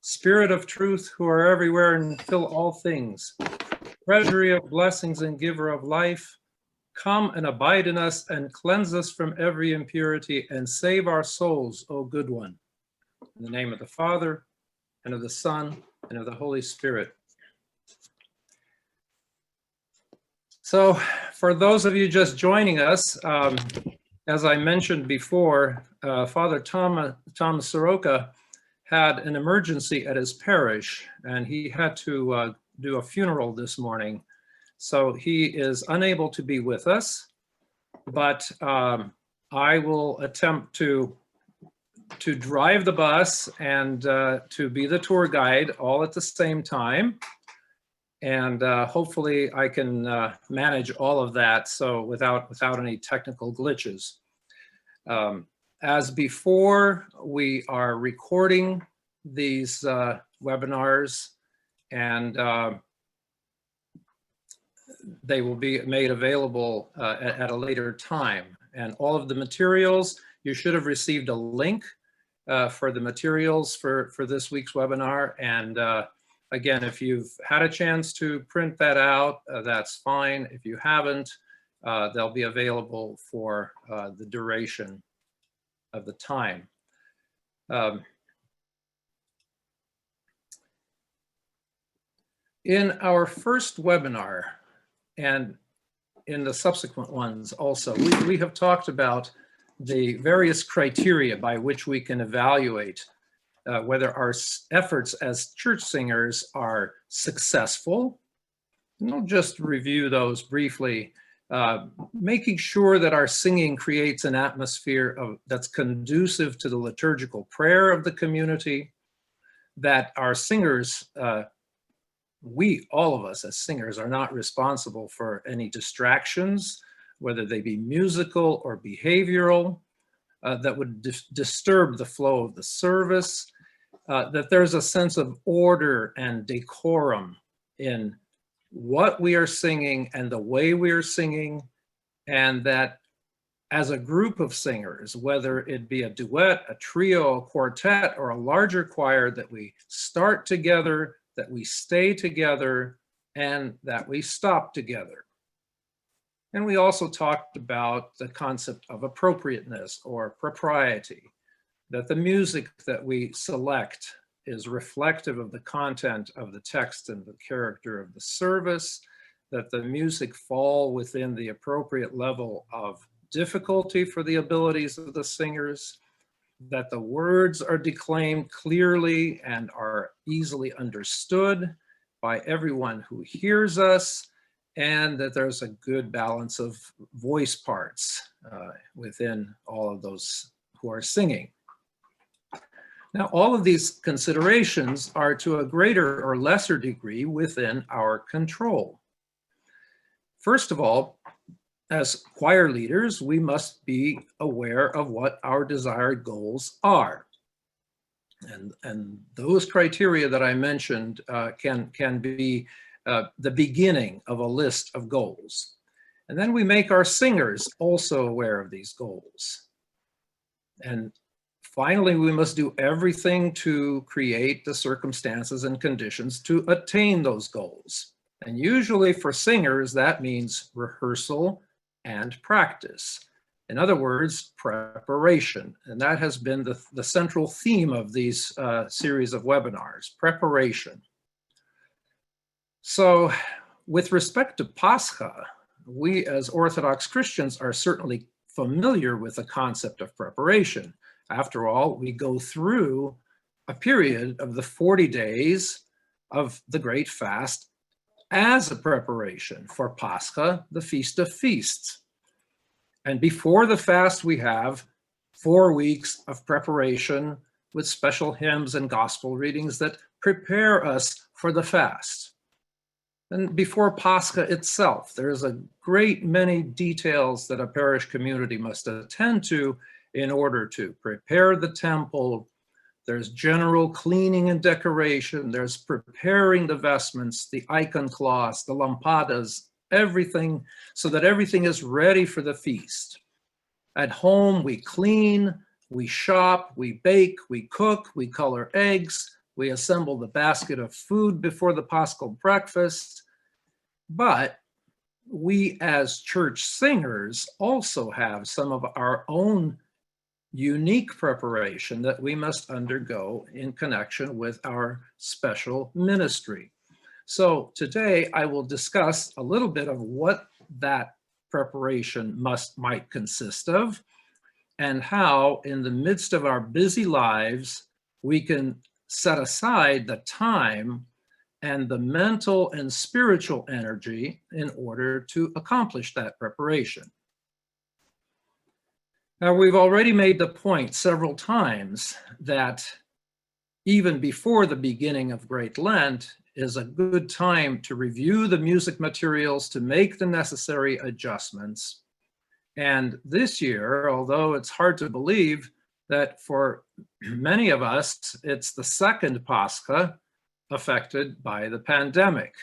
Spirit of truth, who are everywhere and fill all things, treasury of blessings and giver of life, come and abide in us and cleanse us from every impurity and save our souls, O good one. In the name of the Father, and of the Son, and of the Holy Spirit. So for those of you just joining us, as I mentioned before, Father Tom Soroka had an emergency at his parish, and he had to do a funeral this morning. So he is unable to be with us, but I will attempt to drive the bus and to be the tour guide all at the same time. And hopefully I can manage all of that so without any technical glitches. As before, we are recording these webinars, and they will be made available at a later time. And all of the materials, you should have received a link for the materials for this week's webinar. And again, if you've had a chance to print that out, that's fine. If you haven't, they'll be available for the duration of the time. In our first webinar, and in the subsequent ones also, we have talked about the various criteria by which we can evaluate whether our efforts as church singers are successful. And I'll just review those briefly. Making sure that our singing creates an atmosphere that's conducive to the liturgical prayer of the community, that our singers, all of us as singers, are not responsible for any distractions, whether they be musical or behavioral, that would disturb the flow of the service, that there's a sense of order and decorum in what we are singing and the way we are singing, and that as a group of singers, whether it be a duet, a trio, a quartet, or a larger choir, that we start together, that we stay together, and that we stop together. And we also talked about the concept of appropriateness or propriety, that the music that we select is reflective of the content of the text and the character of the service, that the music fall within the appropriate level of difficulty for the abilities of the singers, that the words are declaimed clearly and are easily understood by everyone who hears us, and that there's a good balance of voice parts within all of those who are singing. Now, all of these considerations are to a greater or lesser degree within our control. First of all, as choir leaders, we must be aware of what our desired goals are. And those criteria that I mentioned can be the beginning of a list of goals. And then we make our singers also aware of these goals. And finally, we must do everything to create the circumstances and conditions to attain those goals. And usually for singers, that means rehearsal and practice. In other words, preparation. And that has been the central theme of these series of webinars, preparation. So with respect to Pascha, we as Orthodox Christians are certainly familiar with the concept of preparation. After all, we go through a period of the 40 days of the Great Fast as a preparation for Pascha, the Feast of Feasts. And before the fast, we have 4 weeks of preparation with special hymns and gospel readings that prepare us for the fast. And before Pascha itself, there's a great many details that a parish community must attend to in order to prepare the temple. There's general cleaning and decoration. There's preparing the vestments, the icon cloths, the lampadas, everything, so that everything is ready for the feast. At home, we clean, we shop, we bake, we cook, we color eggs, We assemble the basket of food before the Paschal breakfast, but we as church singers also have some of our own unique preparation that we must undergo in connection with our special ministry. So today I will discuss a little bit of what that preparation might consist of, and how in the midst of our busy lives, we can set aside the time and the mental and spiritual energy in order to accomplish that preparation. Now, we've already made the point several times that even before the beginning of Great Lent is a good time to review the music materials, to make the necessary adjustments. And this year, although it's hard to believe that for many of us, it's the second Pascha affected by the pandemic.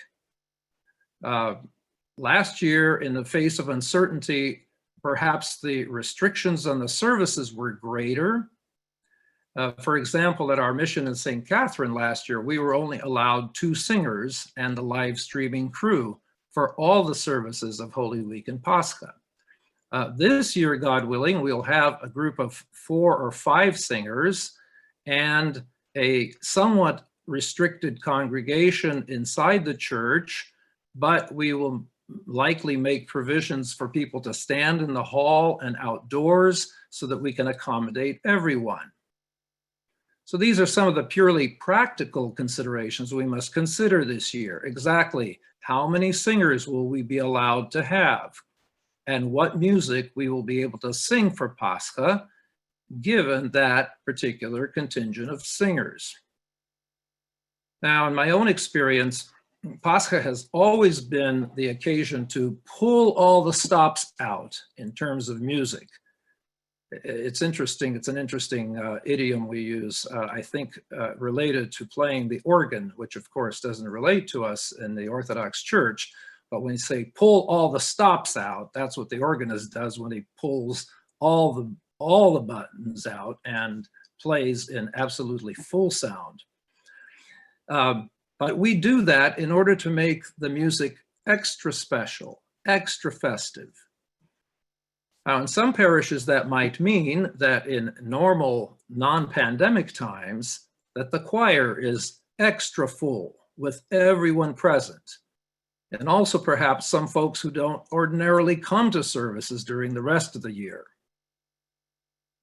Last year, in the face of uncertainty, perhaps the restrictions on the services were greater. For example, at our mission in St. Catherine last year, we were only allowed 2 singers and the live streaming crew for all the services of Holy Week and Pascha. This year, God willing, we'll have a group of 4 or 5 singers and a somewhat restricted congregation inside the church, but we will likely make provisions for people to stand in the hall and outdoors so that we can accommodate everyone. So these are some of the purely practical considerations we must consider this year. Exactly how many singers will we be allowed to have, and what music we will be able to sing for Pascha, given that particular contingent of singers. Now, in my own experience, Pascha has always been the occasion to pull all the stops out in terms of music. It's interesting, it's an interesting idiom we use, I think related to playing the organ, which of course doesn't relate to us in the Orthodox Church, but when you say pull all the stops out, that's what the organist does when he pulls all the buttons out and plays in absolutely full sound. But we do that in order to make the music extra special, extra festive. Now, in some parishes, that might mean that in normal, non-pandemic times, that the choir is extra full with everyone present. And also perhaps some folks who don't ordinarily come to services during the rest of the year.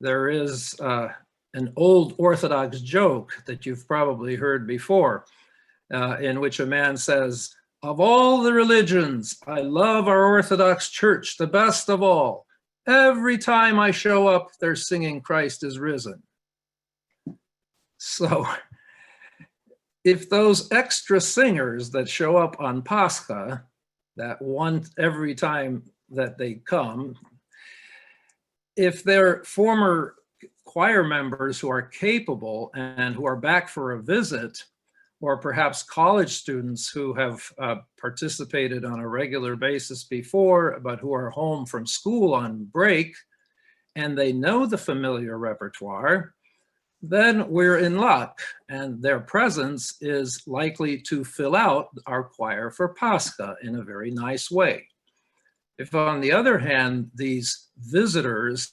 There is an old Orthodox joke that you've probably heard before, in which a man says, "Of all the religions, I love our Orthodox Church the best of all. Every time I show up, they're singing Christ is risen." So if those extra singers that show up on Pascha, that one every time that they come, if they're former choir members who are capable and who are back for a visit, or perhaps college students who have participated on a regular basis before, but who are home from school on break, and they know the familiar repertoire, then we're in luck, and their presence is likely to fill out our choir for Pascha in a very nice way. If, on the other hand, these visitors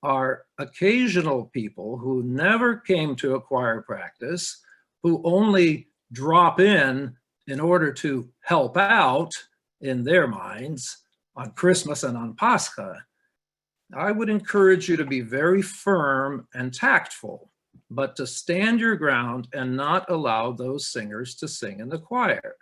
are occasional people who never came to a choir practice, who only drop in order to help out in their minds on Christmas and on Pascha, I would encourage you to be very firm and tactful, but to stand your ground and not allow those singers to sing in the choir.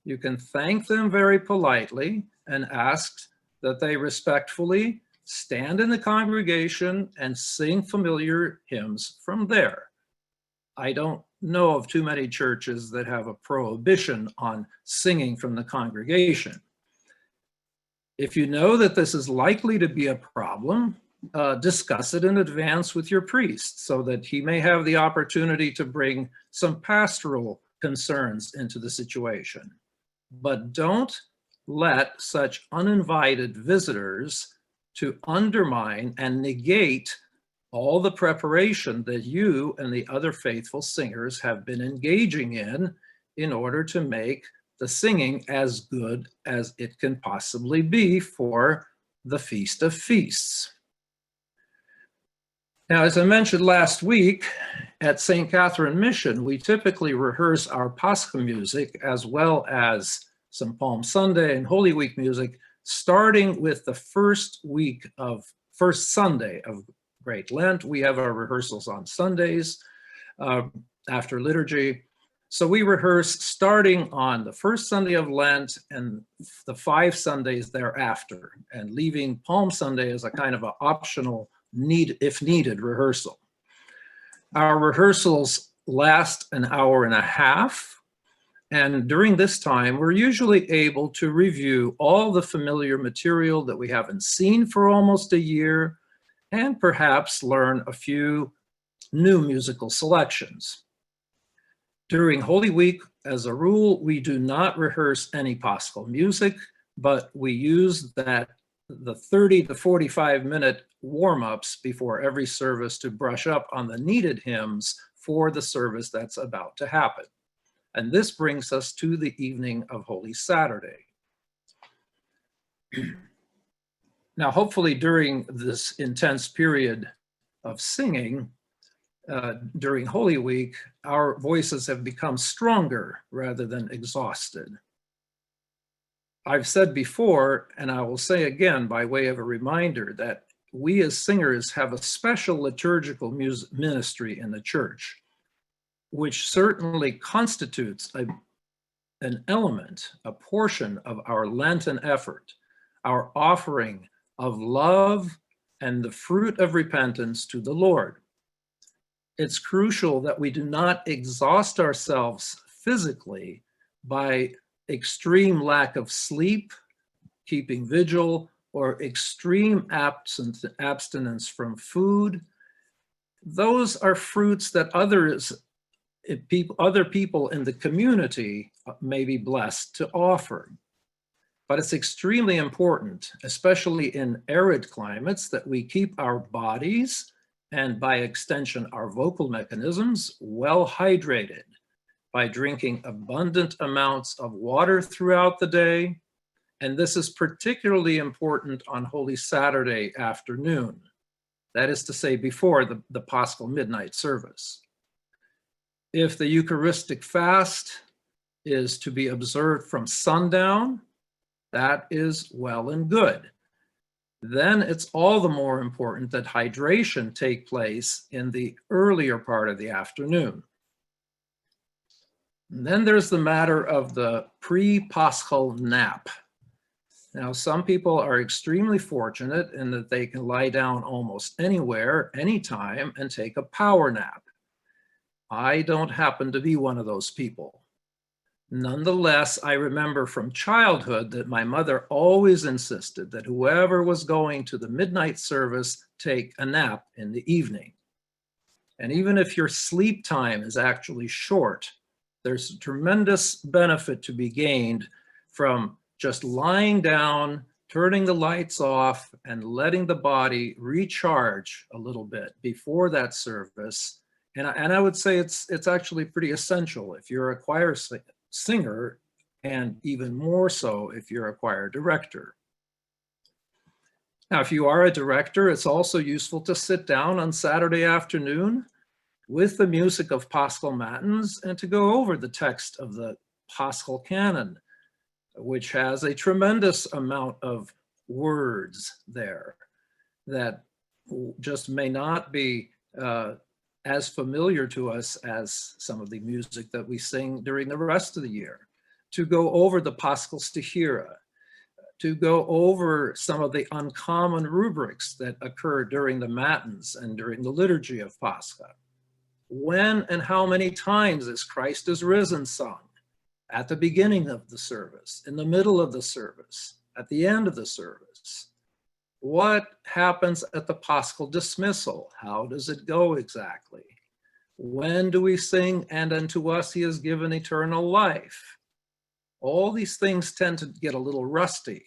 You can thank them very politely and ask that they respectfully stand in the congregation and sing familiar hymns from there. I don't know of too many churches that have a prohibition on singing from the congregation. If you know that this is likely to be a problem, discuss it in advance with your priest so that he may have the opportunity to bring some pastoral concerns into the situation. But don't let such uninvited visitors to undermine and negate all the preparation that you and the other faithful singers have been engaging in order to make the singing as good as it can possibly be for the Feast of Feasts. Now, as I mentioned last week, at St. Catherine Mission, we typically rehearse our Pascha music as well as some Palm Sunday and Holy Week music, starting with the first Sunday of Great Lent. We have our rehearsals on Sundays after liturgy. So we rehearse starting on the first Sunday of Lent and the 5 Sundays thereafter, and leaving Palm Sunday as a kind of an optional if needed rehearsal. Our rehearsals last an hour and a half, and during this time we're usually able to review all the familiar material that we haven't seen for almost a year, and perhaps learn a few new musical selections. During Holy Week, as a rule, we do not rehearse any Paschal music, but we use the 30 to 45-minute warm-ups before every service to brush up on the needed hymns for the service that's about to happen. And this brings us to the evening of Holy Saturday. Now, hopefully during this intense period of singing, during Holy Week, our voices have become stronger rather than exhausted. I've said before, and I will say again by way of a reminder, that we as singers have a special liturgical ministry in the church, which certainly constitutes an element, a portion of our Lenten effort, our offering of love and the fruit of repentance to the Lord. It's crucial that we do not exhaust ourselves physically by extreme lack of sleep, keeping vigil, or extreme abstinence from food. Those are fruits that other people in the community may be blessed to offer. But it's extremely important, especially in arid climates, that we keep our bodies, and by extension our vocal mechanisms, well hydrated by drinking abundant amounts of water throughout the day. And this is particularly important on Holy Saturday afternoon, that is to say before the Paschal midnight service. If the Eucharistic fast is to be observed from sundown, that is well and good. Then it's all the more important that hydration take place in the earlier part of the afternoon. And then there's the matter of the pre-Paschal nap. Now, some people are extremely fortunate in that they can lie down almost anywhere, anytime, and take a power nap. I don't happen to be one of those people. Nonetheless, I remember from childhood that my mother always insisted that whoever was going to the midnight service take a nap in the evening. And even if your sleep time is actually short, there's a tremendous benefit to be gained from just lying down, turning the lights off, and letting the body recharge a little bit before that service. And I would say it's actually pretty essential if you're a choir singer, and even more so if you're a choir director. Now, if you are a director, it's also useful to sit down on Saturday afternoon with the music of Paschal Matins and to go over the text of the Paschal Canon, which has a tremendous amount of words there that just may not be as familiar to us as some of the music that we sing during the rest of the year, to go over the Paschal Stihira, to go over some of the uncommon rubrics that occur during the Matins and during the Liturgy of Pascha. When and how many times is Christ is risen sung? At the beginning of the service, in the middle of the service, at the end of the service. What happens at the Paschal dismissal? How does it go exactly? When do we sing, and unto us he has given eternal life? All these things tend to get a little rusty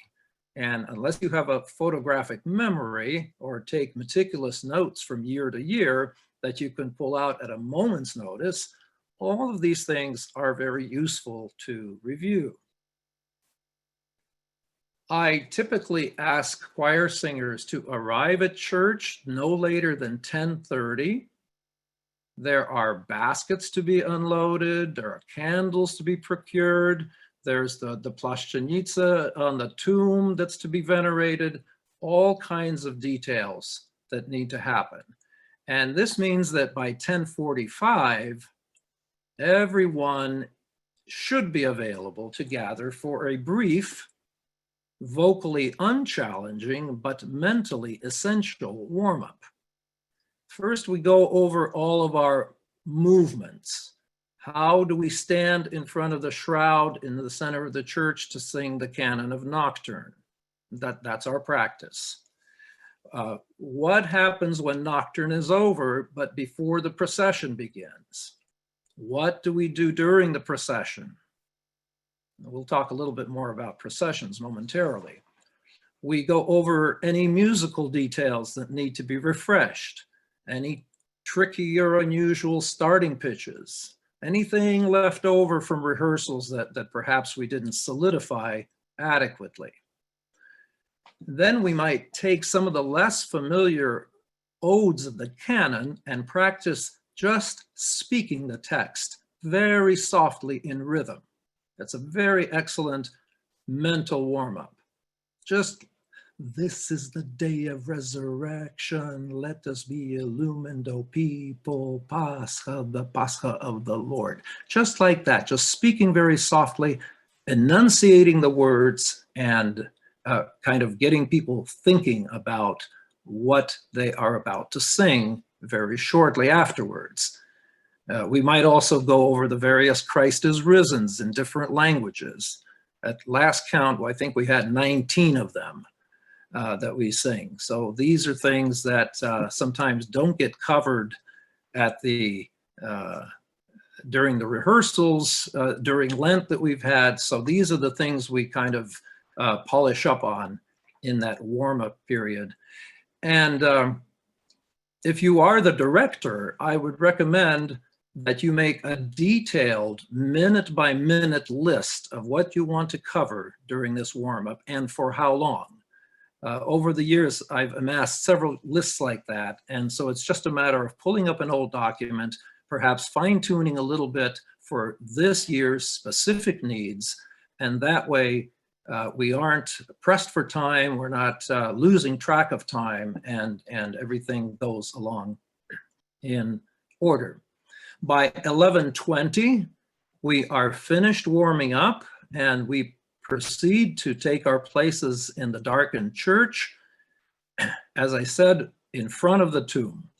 And unless you have a photographic memory or take meticulous notes from year to year that you can pull out at a moment's notice, all of these things are very useful to review. I typically ask choir singers to arrive at church no later than 10:30. There are baskets to be unloaded, there are candles to be procured, there's the plashchenitsa on the tomb that's to be venerated, all kinds of details that need to happen. And this means that by 10:45, everyone should be available to gather for a brief, vocally unchallenging, but mentally essential warm-up. First, we go over all of our movements. How do we stand in front of the shroud in the center of the church to sing the canon of Nocturne? That's our practice. What happens when Nocturne is over, but before the procession begins? What do we do during the procession? We'll talk a little bit more about processions momentarily. We go over any musical details that need to be refreshed, any tricky or unusual starting pitches, anything left over from rehearsals that perhaps we didn't solidify adequately. Then we might take some of the less familiar odes of the canon and practice just speaking the text very softly in rhythm. That's a very excellent mental warm-up. Just, this is the day of resurrection, let us be illumined, O people, Pascha, the Pascha of the Lord. Just like that, just speaking very softly, enunciating the words, and kind of getting people thinking about what they are about to sing very shortly afterwards. We might also go over the various Christ is Risens in different languages. At last count, I think we had 19 of them that we sing. So these are things that sometimes don't get covered at the during the rehearsals, during Lent that we've had. So these are the things we kind of polish up on in that warm-up period. And if you are the director, I would recommend that you make a detailed minute-by-minute list of what you want to cover during this warm-up and for how long. Over the years, I've amassed several lists like that, and so it's just a matter of pulling up an old document, perhaps fine-tuning a little bit for this year's specific needs, and that way we aren't pressed for time, we're not losing track of time, and everything goes along in order. By 11:20, we are finished warming up, and we proceed to take our places in the darkened church, as I said, in front of the tomb.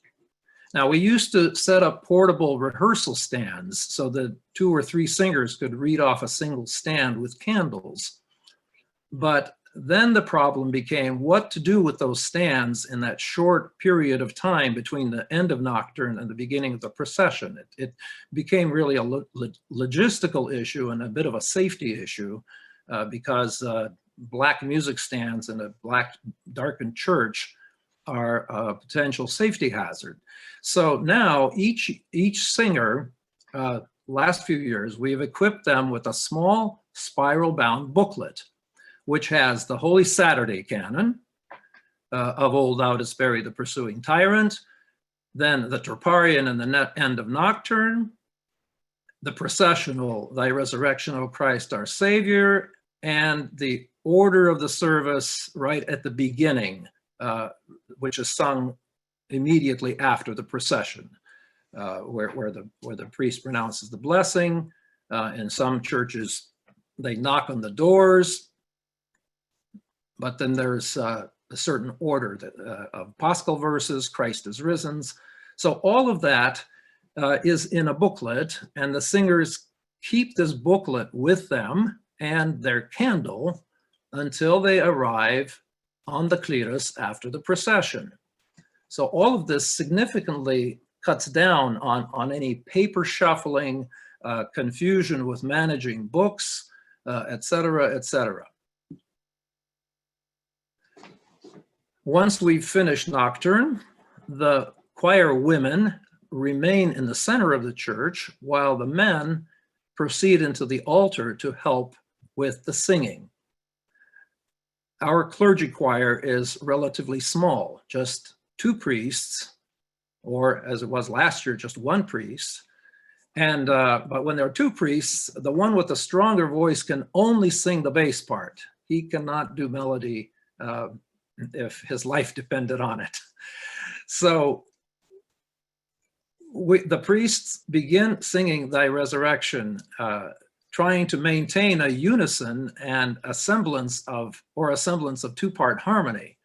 Now, we used to set up portable rehearsal stands so that 2 or 3 singers could read off a single stand with candles. But then the problem became what to do with those stands in that short period of time between the end of Nocturne and the beginning of the procession. It became really a logistical issue and a bit of a safety issue because black music stands in a black darkened church are a potential safety hazard. So now each singer, last few years, we've equipped them with a small spiral-bound booklet which has the Holy Saturday canon of Old Thou Didst Bury the Pursuing Tyrant, then the Troparion and the end of Nocturne, the processional Thy Resurrection, O Christ our Savior, and the order of the service right at the beginning, which is sung immediately after the procession, where the priest pronounces the blessing. In some churches, they knock on the doors, but then there's a certain order of Paschal verses, Christ is Risen. So all of that is in a booklet, and the singers keep this booklet with them and their candle until they arrive on the clearus after the procession. So all of this significantly cuts down on any paper shuffling, confusion with managing books, et cetera, et cetera. Once we've finished nocturne, the choir women remain in the center of the church while the men proceed into the altar to help with the singing. Our clergy choir is relatively small, just 2 priests, or as it was last year, just 1 priest. And but when there are 2 priests, the one with the stronger voice can only sing the bass part. He cannot do melody if his life depended on it. So the priests begin singing Thy Resurrection, trying to maintain a unison and a semblance of 2-part harmony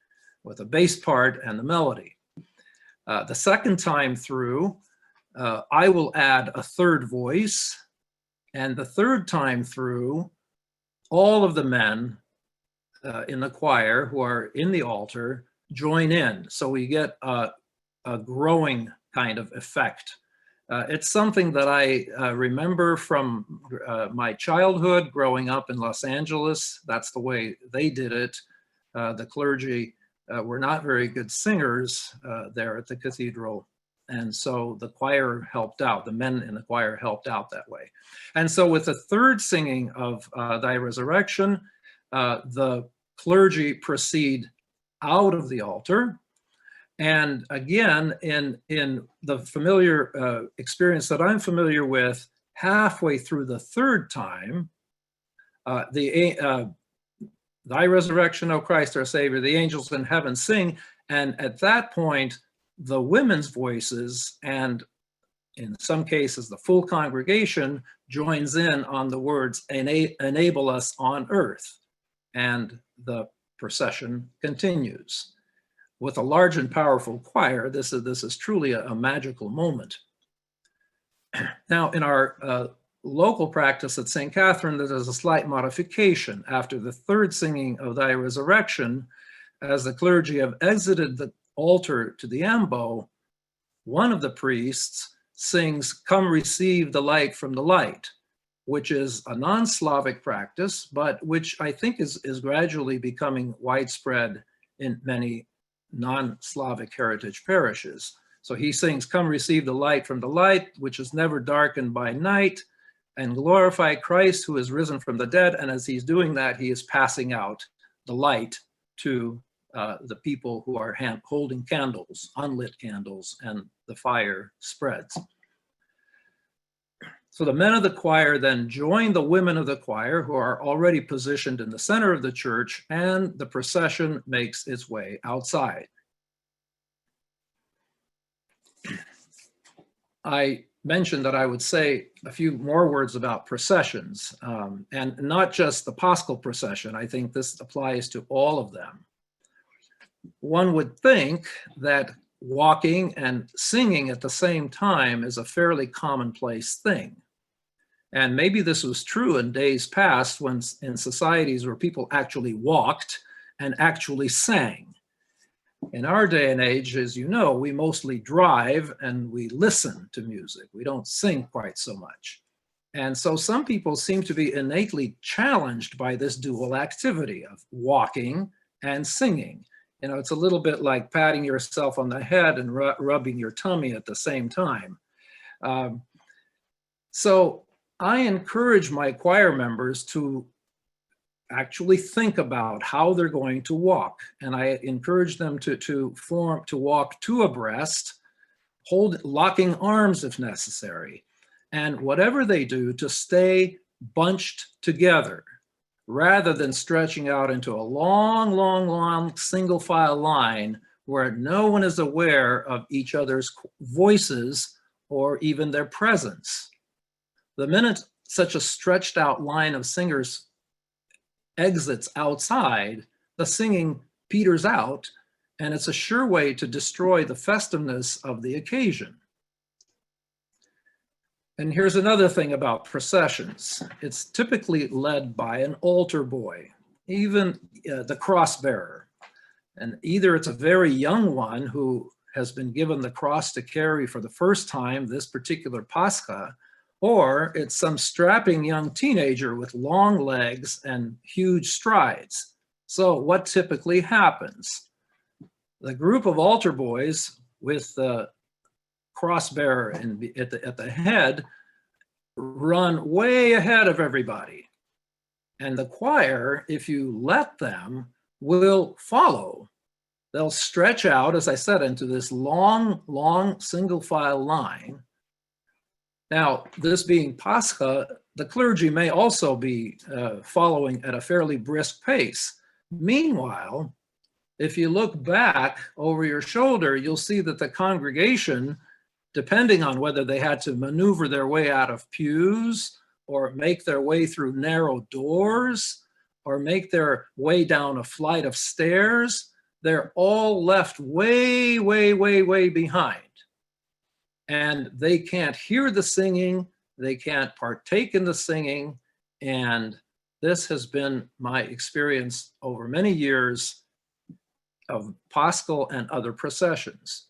with a bass part and the melody. The second time through, I will add a 3rd voice, and the 3rd time through, all of the men in the choir who are in the altar join in. So we get a growing kind of effect. It's something that I remember from my childhood growing up in Los Angeles. That's the way they did it. The clergy were not very good singers there at the cathedral. And so the choir helped out, the men in the choir helped out that way. And so with the 3rd singing of Thy Resurrection, the clergy proceed out of the altar. And again, in the familiar experience that I'm familiar with, halfway through the 3rd time, Thy Resurrection, O Christ, our Savior, the angels in heaven sing. And at that point, the women's voices, and in some cases, the full congregation joins in on the words, enable us on earth. And the procession continues. With a large and powerful choir, this is truly a magical moment. Now, in our local practice at St. Catherine, there is a slight modification. After the 3rd singing of Thy Resurrection, as the clergy have exited the altar to the ambo, one of the priests sings, Come receive the light from the light, which is a non-Slavic practice, but which I think is gradually becoming widespread in many non-Slavic heritage parishes. So he sings, Come receive the light from the light, which is never darkened by night, and glorify Christ who is risen from the dead. And as he's doing that, he is passing out the light to the people who are holding candles, unlit candles, and the fire spreads. So the men of the choir then join the women of the choir who are already positioned in the center of the church, and the procession makes its way outside. I mentioned that I would say a few more words about processions, and not just the Paschal procession. I think this applies to all of them. One would think that walking and singing at the same time is a fairly commonplace thing. And maybe this was true in days past when in societies where people actually walked and actually sang. In our day and age, as you know, we mostly drive and we listen to music. We don't sing quite so much. And so some people seem to be innately challenged by this dual activity of walking and singing. You know, it's a little bit like patting yourself on the head and rubbing your tummy at the same time. So I encourage my choir members to actually think about how they're going to walk. And I encourage them to walk 2 abreast, locking arms if necessary. And whatever they do, to stay bunched together, rather than stretching out into a long single file line where no one is aware of each other's voices or even their presence. The minute such a stretched out line of singers exits outside, the singing peters out, and it's a sure way to destroy the festiveness of the occasion. And here's another thing about processions. It's typically led by an altar boy, even the cross bearer. And either it's a very young one who has been given the cross to carry for the first time this particular Pascha, or it's some strapping young teenager with long legs and huge strides. So what typically happens? The group of altar boys with the cross-bearer at the head run way ahead of everybody. And the choir, if you let them, will follow. They'll stretch out, as I said, into this long single file line. Now, this being Pascha, the clergy may also be following at a fairly brisk pace. Meanwhile, if you look back over your shoulder, you'll see that the congregation, depending on whether they had to maneuver their way out of pews or make their way through narrow doors or make their way down a flight of stairs, they're all left way behind. And they can't hear the singing, they can't partake in the singing, and this has been my experience over many years of Paschal and other processions.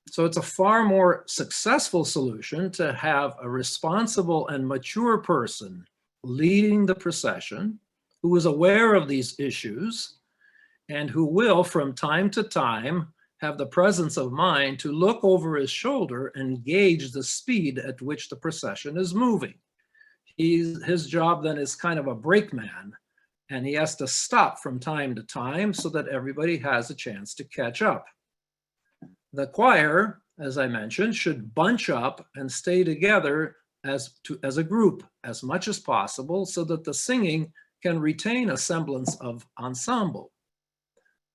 So it's a far more successful solution to have a responsible and mature person leading the procession who is aware of these issues and who will, from time to time, have the presence of mind to look over his shoulder and gauge the speed at which the procession is moving. His job then is kind of a brakeman, and he has to stop from time to time so that everybody has a chance to catch up. The choir, as I mentioned, should bunch up and stay together as a group as much as possible so that the singing can retain a semblance of ensemble.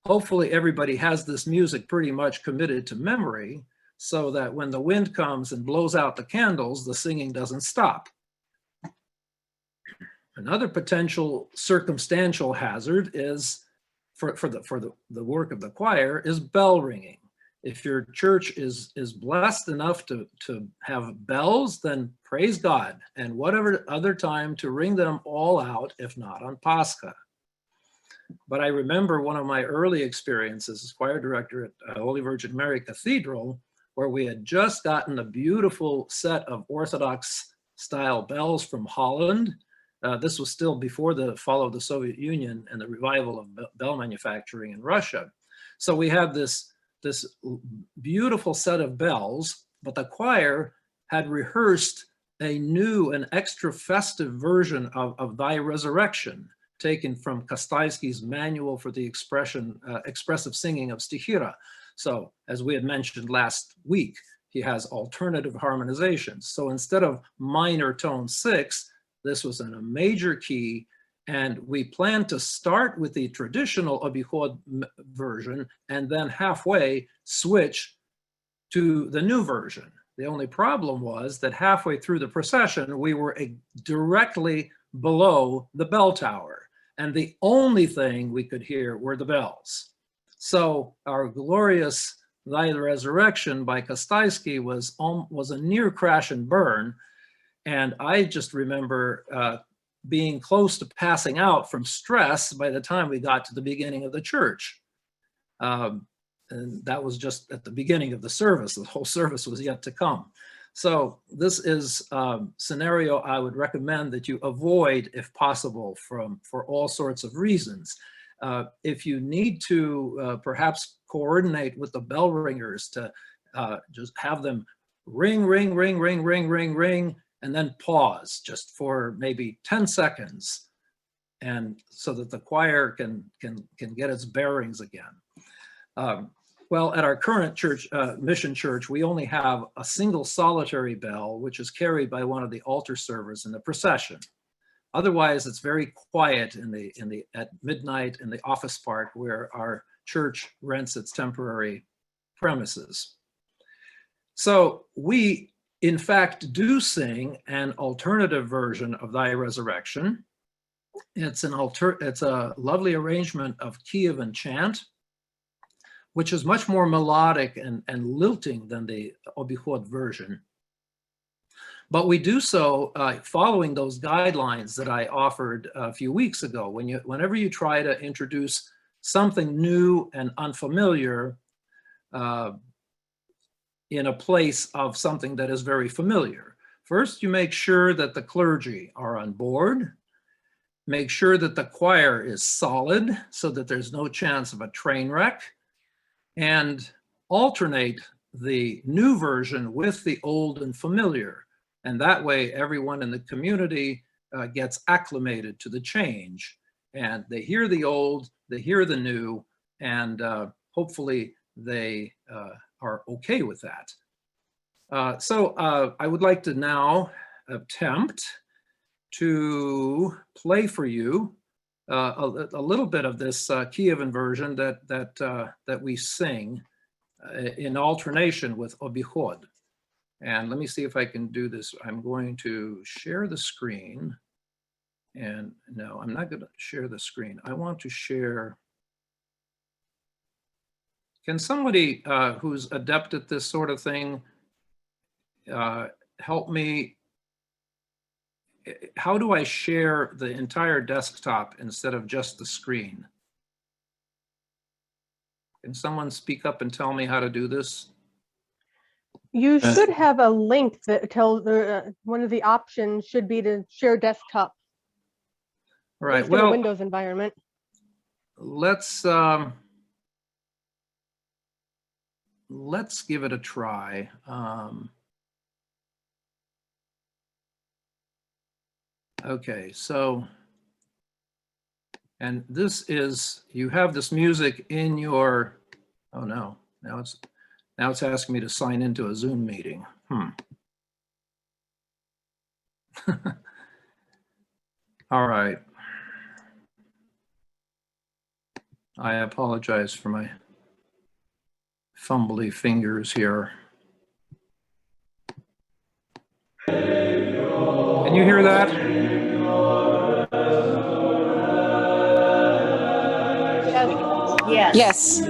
Hopefully everybody has this music pretty much committed to memory so that when the wind comes and blows out the candles, the singing doesn't stop. Another potential circumstantial hazard is for the work of the choir is bell ringing. If your church is blessed enough to have bells, then praise God, and whatever other time to ring them all out, if not on Pascha. But I remember one of my early experiences as choir director at Holy Virgin Mary Cathedral, where we had just gotten a beautiful set of Orthodox style bells from Holland. This was still before the fall of the Soviet Union and the revival of bell manufacturing in Russia. So we had this beautiful set of bells, but the choir had rehearsed a new and extra festive version of Thy Resurrection, taken from Kastajski's manual for the expressive singing of Stichira. So as we had mentioned last week, he has alternative harmonizations. So instead of minor tone 6, this was in a major key, and we planned to start with the traditional Obichod version and then halfway switch to the new version. The only problem was that halfway through the procession, we were directly below the bell tower, and the only thing we could hear were the bells. So our glorious Thy Resurrection by Kastajski was a near crash and burn. And I just remember being close to passing out from stress by the time we got to the beginning of the church. And that was just at the beginning of the service. The whole service was yet to come. So this is a scenario I would recommend that you avoid if possible for all sorts of reasons. If you need to perhaps coordinate with the bell ringers to just have them ring, ring, ring, ring, ring, ring, ring, and then pause just for maybe 10 seconds, and so that the choir can get its bearings again. Well, at our current church, mission church, we only have a single solitary bell, which is carried by one of the altar servers in the procession. Otherwise, it's very quiet at midnight in the office part where our church rents its temporary premises. So we, in fact, do sing an alternative version of Thy Resurrection. It's a lovely arrangement of Kievan chant, which is much more melodic and lilting than the Obichod version. But we do so following those guidelines that I offered a few weeks ago. Whenever you try to introduce something new and unfamiliar in a place of something that is very familiar, first you make sure that the clergy are on board. Make sure that the choir is solid so that there's no chance of a train wreck. and alternate the new version with the old and familiar. And that way, everyone in the community gets acclimated to the change. And they hear the old, they hear the new, and hopefully they are okay with that. So I would like to now attempt to play for you a little bit of this Kievan version that we sing in alternation with Obichod. And let me see if I can do this. I'm going to share the screen. And no, I'm not going to share the screen. I want to share. Can somebody who's adept at this sort of thing help me? How do I share the entire desktop instead of just the screen? Can someone speak up and tell me how to do this? You should have a link that tells one of the options should be to share desktop. Right. Well, in a Well, Windows environment. let's give it a try. Okay, so, and this is, you have this music in your, oh no, now it's asking me to sign into a Zoom meeting. All right. I apologize for my fumbly fingers here. Can you hear that? Yes.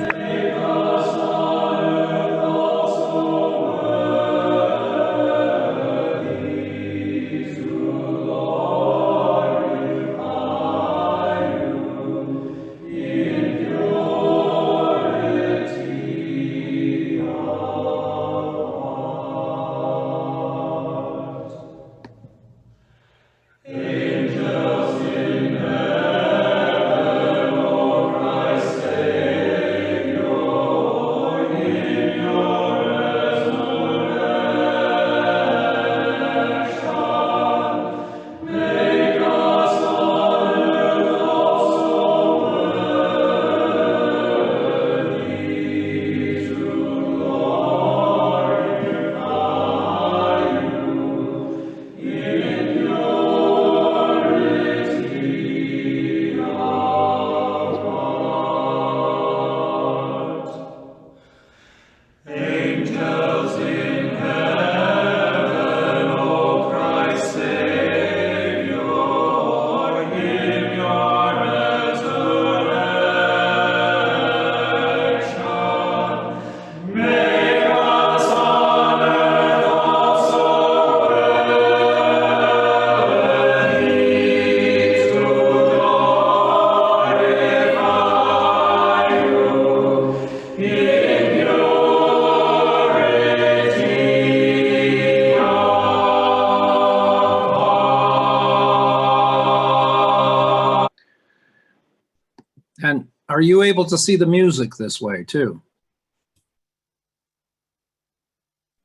And are you able to see the music this way too?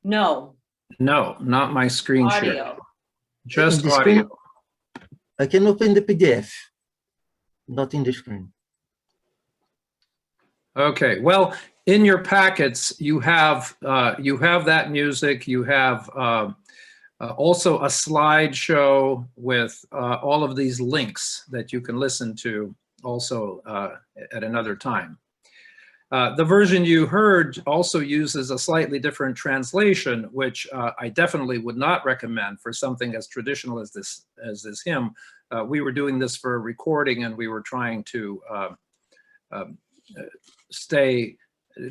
No. No, not my screen share. Audio. Just In the audio. screen, I can open the PDF, not in the screen. Okay, well, in your packets, you have that music. You have also a slideshow with all of these links that you can listen to also at another time. The version you heard also uses a slightly different translation, which I definitely would not recommend for something as traditional as this hymn. We were doing this for a recording, and we were trying to stay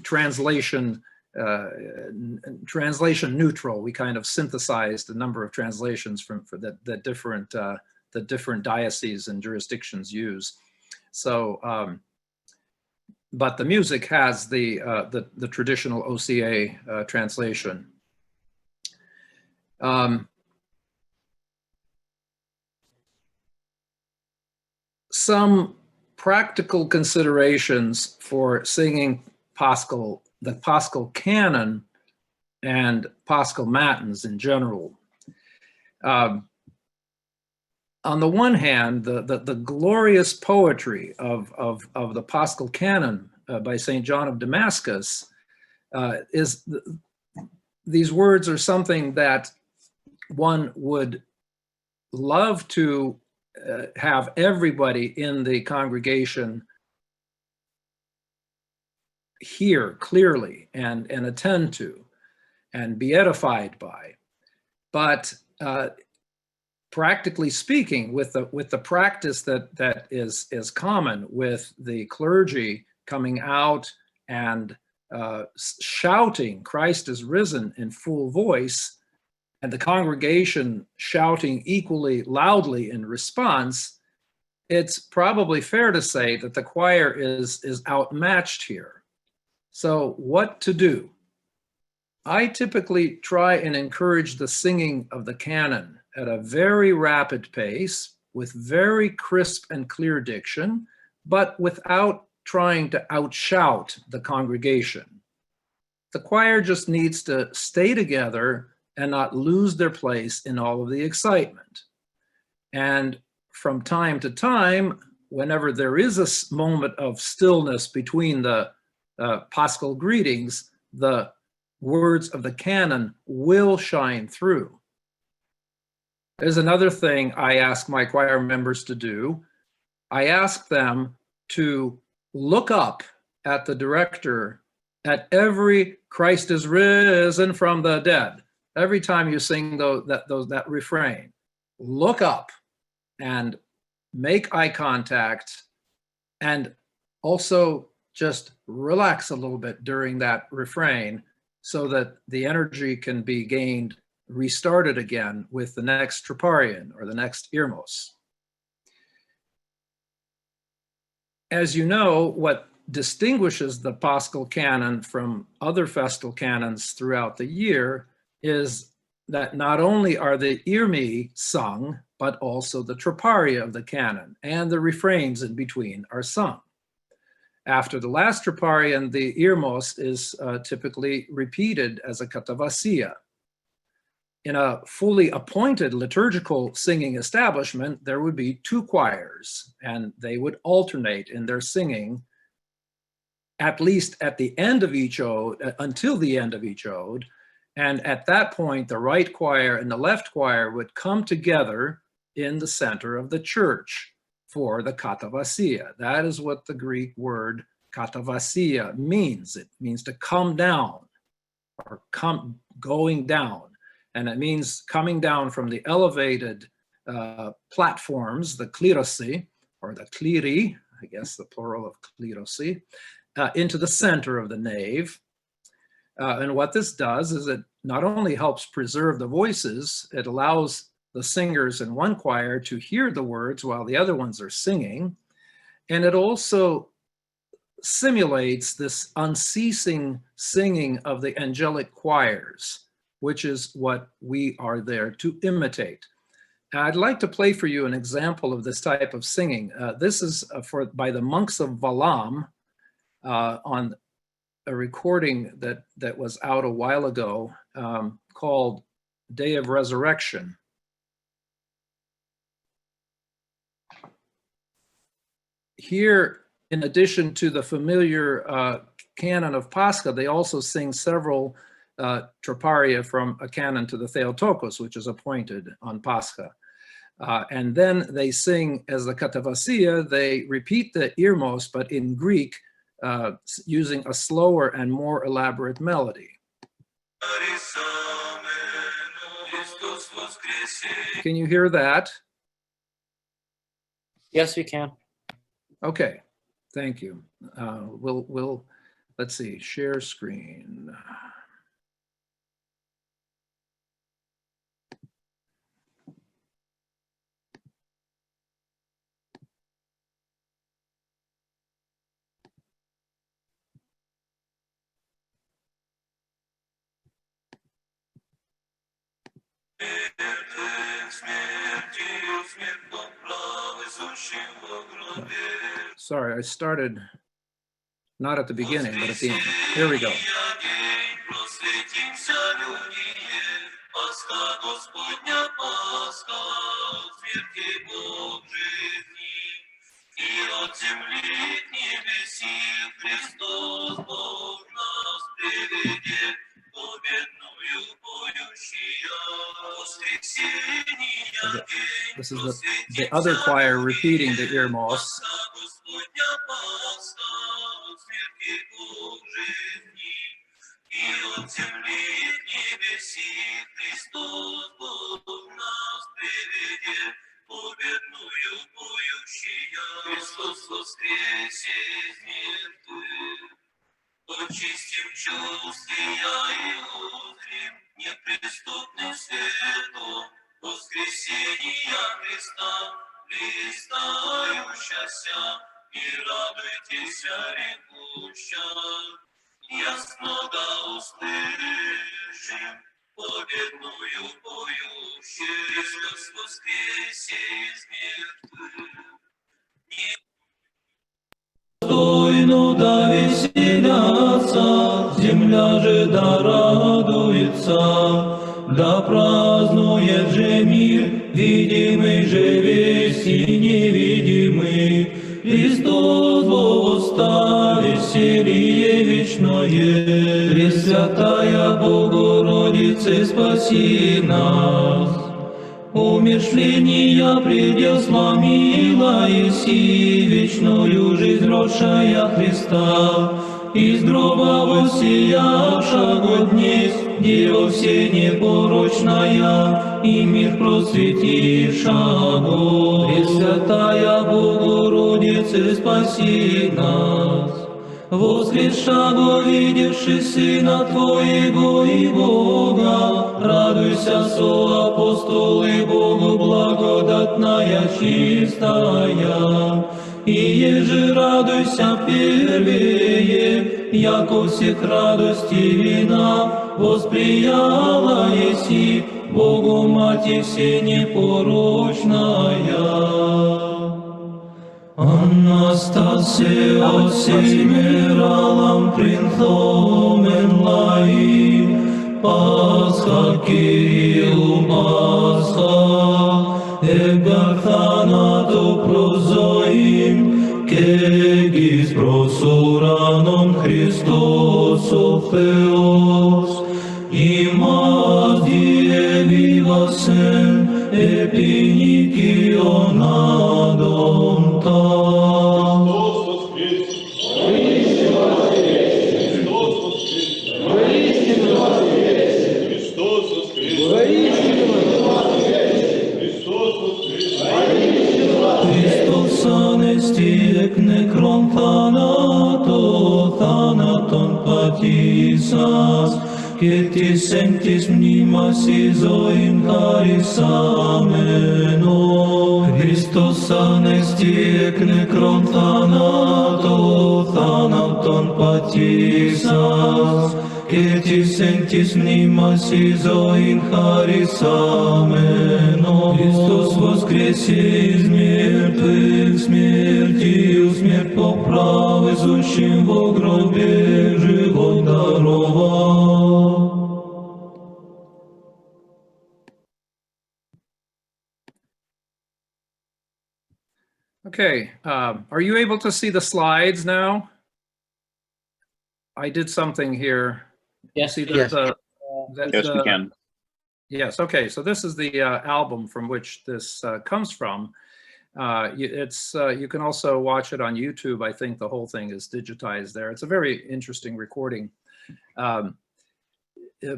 translation neutral. We kind of synthesized a number of translations for the different dioceses and jurisdictions use. So, but the music has the traditional OCA translation. Some practical considerations for singing Paschal the Paschal canon and Paschal matins in general. On the one hand, the glorious poetry of the Paschal canon by St. John of Damascus these words are something that one would love to have everybody in the congregation hear clearly and attend to and be edified by. But practically speaking, with the practice that is common with the clergy coming out and shouting Christ is risen in full voice, and the congregation shouting equally loudly in response, it's probably fair to say that the choir is outmatched here. So what to do? I typically try and encourage the singing of the canon at a very rapid pace with very crisp and clear diction, but without trying to outshout the congregation. The choir just needs to stay together and not lose their place in all of the excitement. And from time to time, whenever there is a moment of stillness between the Paschal greetings, the words of the canon will shine through. There's another thing I ask my choir members to do. I ask them to look up at the director at every Christ is risen from the dead. Every time you sing that refrain, look up and make eye contact, and also just relax a little bit during that refrain so that the energy can be gained, restarted again with the next troparion or the next irmos. As you know, what distinguishes the Paschal canon from other festal canons throughout the year is that not only are the irmi sung, but also the troparia of the canon and the refrains in between are sung. After the last troparion, the irmos is typically repeated as a katavasia. In a fully appointed liturgical singing establishment, there would be two choirs, and they would alternate in their singing at least at the end of each ode, until the end of each ode. And at that point, the right choir and the left choir would come together in the center of the church for the katavasia. That is what the Greek word katavasia means. It means to come down or going down. And it means coming down from the elevated platforms, the klerosi, or the kliri, I guess the plural of klerosi, into the center of the nave. And what this does is it not only helps preserve the voices, it allows the singers in one choir to hear the words while the other ones are singing. And it also simulates this unceasing singing of the angelic choirs, which is what we are there to imitate. I'd like to play for you an example of this type of singing. This is by the monks of Valam on a recording that was out a while ago called Day of Resurrection. Here, in addition to the familiar canon of Pascha, they also sing several troparia from a canon to the Theotokos, which is appointed on Pascha. And then they sing as the katavasia, they repeat the irmos, but in Greek, using a slower and more elaborate melody. Can you hear that? Yes, we can. Okay, thank you. We'll let's see, share screen. Sorry, I started not at the beginning, but at the end. Here we go. This is the other choir repeating the Irmos. Очистим чувствия и узрим неприступным светом воскресения Христа, блистающаяся, и радуйтесь, рекуща, ясно да услышим победную поющую, Христос воскресе из мертвых. Достойно да веселятся, земля же да радуется, да празднует же мир, видимый же весь и невидимый. Христос воста, веселье вечное, Пресвятая Богородице, спаси нас. Умершления предел сломила, еси вечную жизнь родшая Христа, из гроба воссиявшего днесь, Дева все непорочная, и мир просветившего. Пресвятая Богородице, спаси нас. Воскресшего, видевши Сына Твоего и Бога, радуйся, соапостолы Богу благодатная чистая. И еже радуйся первее, яко всех радости вина, восприяла еси Богу Мати все непорочная. Anastasio semiralam printhom lai, Pascha Kyriou Pascha, egarthanato prozoim, kegis prosuranon Christos o Theos, imas die vivasen, epinikion adonta. Χριστός ανέστη εκ νεκρών θάνατον πατήσας, και της εν της μνήμας εις ζωήν χαρισάμενο. Χριστός ανέστη εκ νεκρών θάνατον πατήσας, και της εν της μνήμας εις ζωήν χαρισάμενο. Χριστός воскресе из мертвых, смертью смерть поправ, изущим во гробе живот даровал. Okay, are you able to see the slides now? I did something here. Yes. See Yes. Yes, we can. Yes, okay, so this is the album from which this comes from. You can also watch it on YouTube. I think the whole thing is digitized there. It's a very interesting recording.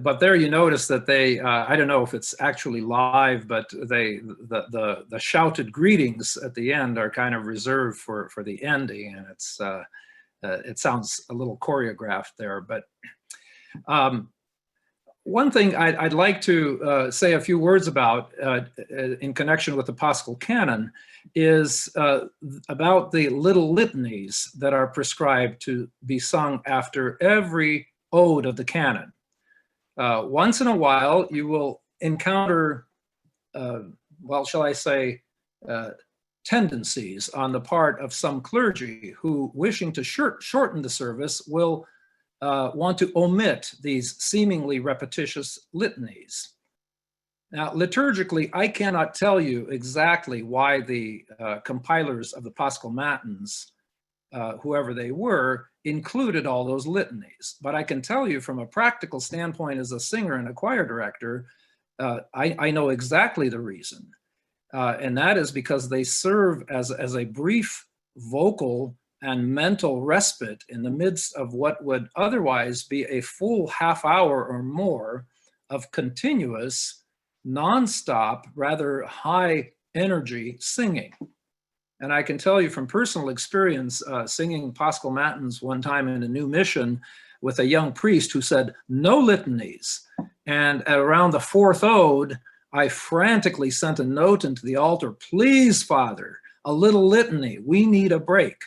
But there you notice that they, I don't know if it's actually live, but the shouted greetings at the end are kind of reserved for the ending, and it sounds a little choreographed there. But one thing I'd like to say a few words about in connection with the Paschal Canon is about the little litanies that are prescribed to be sung after every ode of the canon. Once in a while, you will encounter, well, shall I say, tendencies on the part of some clergy who, wishing to shorten the service, will want to omit these seemingly repetitious litanies. Now, liturgically, I cannot tell you exactly why the compilers of the Paschal Matins, whoever they were, included all those litanies. But I can tell you from a practical standpoint as a singer and a choir director, I know exactly the reason. And that is because they serve as a brief vocal and mental respite in the midst of what would otherwise be a full half hour or more of continuous, nonstop, rather high energy singing. And I can tell you from personal experience, singing Paschal Matins one time in a new mission with a young priest who said, no litanies. And at around the fourth ode, I frantically sent a note into the altar, please, Father, a little litany, we need a break.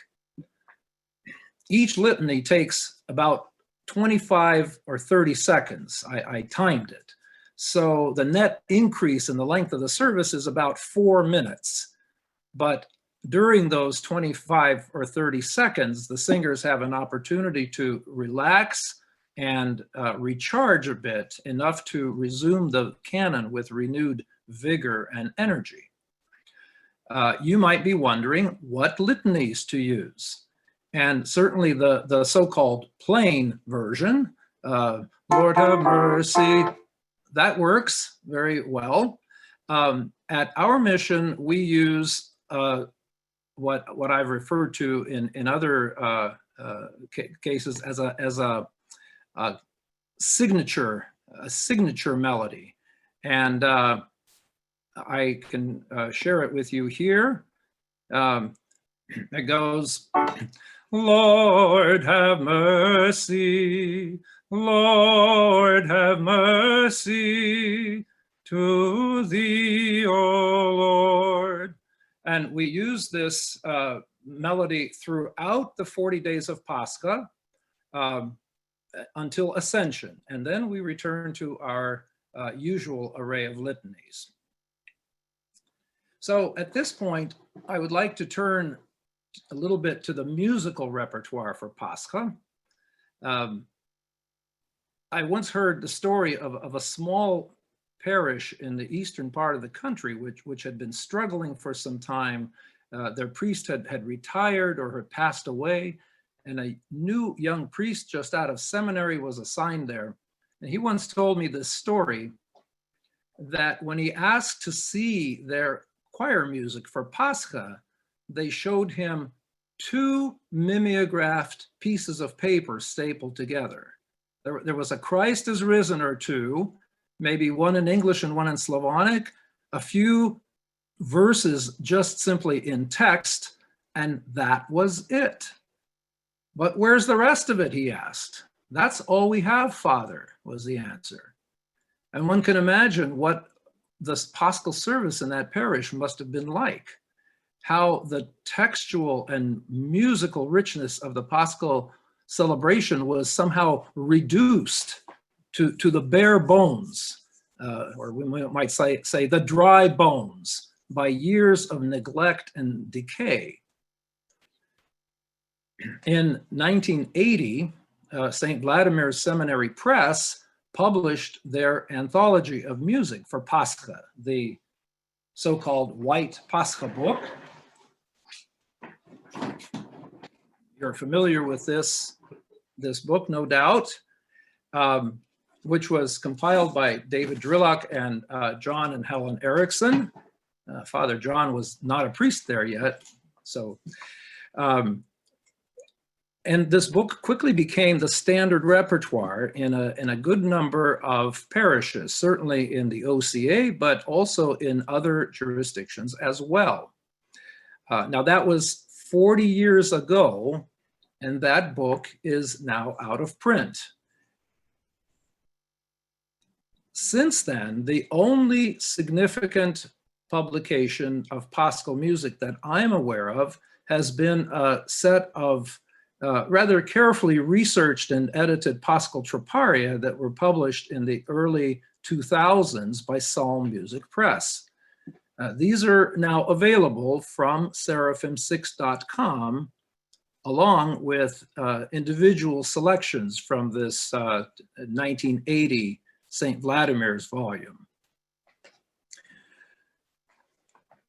Each litany takes about 25 or 30 seconds. I timed it. So the net increase in the length of the service is about 4 minutes. But during those 25 or 30 seconds, the singers have an opportunity to relax and recharge a bit, enough to resume the canon with renewed vigor and energy. You might be wondering what litanies to use. And certainly the so-called plain version, Lord have mercy, that works very well. At our mission, we use what I've referred to in other cases as a signature melody, and I can share it with you here. It goes, Lord have mercy, Lord have mercy, to thee, O Lord. And we use this melody throughout the 40 days of Pascha until Ascension. And then we return to our usual array of litanies. So at this point, I would like to turn a little bit to the musical repertoire for Pascha. I once heard the story of a small parish in the eastern part of the country, which had been struggling for some time. Their priest had retired or had passed away, and a new young priest just out of seminary was assigned there. And he once told me this story, that when he asked to see their choir music for Pascha, they showed him 2 mimeographed pieces of paper stapled together. There was a Christ is risen or two, maybe one in English and one in Slavonic, a few verses just simply in text, and that was it. But where's the rest of it, he asked. That's all we have, Father, was the answer. And one can imagine what the Paschal service in that parish must have been like, how the textual and musical richness of the Paschal celebration was somehow reduced to the bare bones, or we might say the dry bones, by years of neglect and decay. In 1980, St. Vladimir's Seminary Press published their anthology of music for Pascha, the so-called White Pascha book. You're familiar with this book, no doubt, which was compiled by David Drillock and John and Helen Erickson. Father John was not a priest there yet, so. And this book quickly became the standard repertoire in a good number of parishes, certainly in the OCA, but also in other jurisdictions as well. Now that was 40 years ago, and that book is now out of print. Since then, the only significant publication of Paschal music that I'm aware of has been a set of rather carefully researched and edited Paschal troparia that were published in the early 2000s by Psalm Music Press. These are now available from seraphim6.com, along with individual selections from this 1980 St. Vladimir's volume.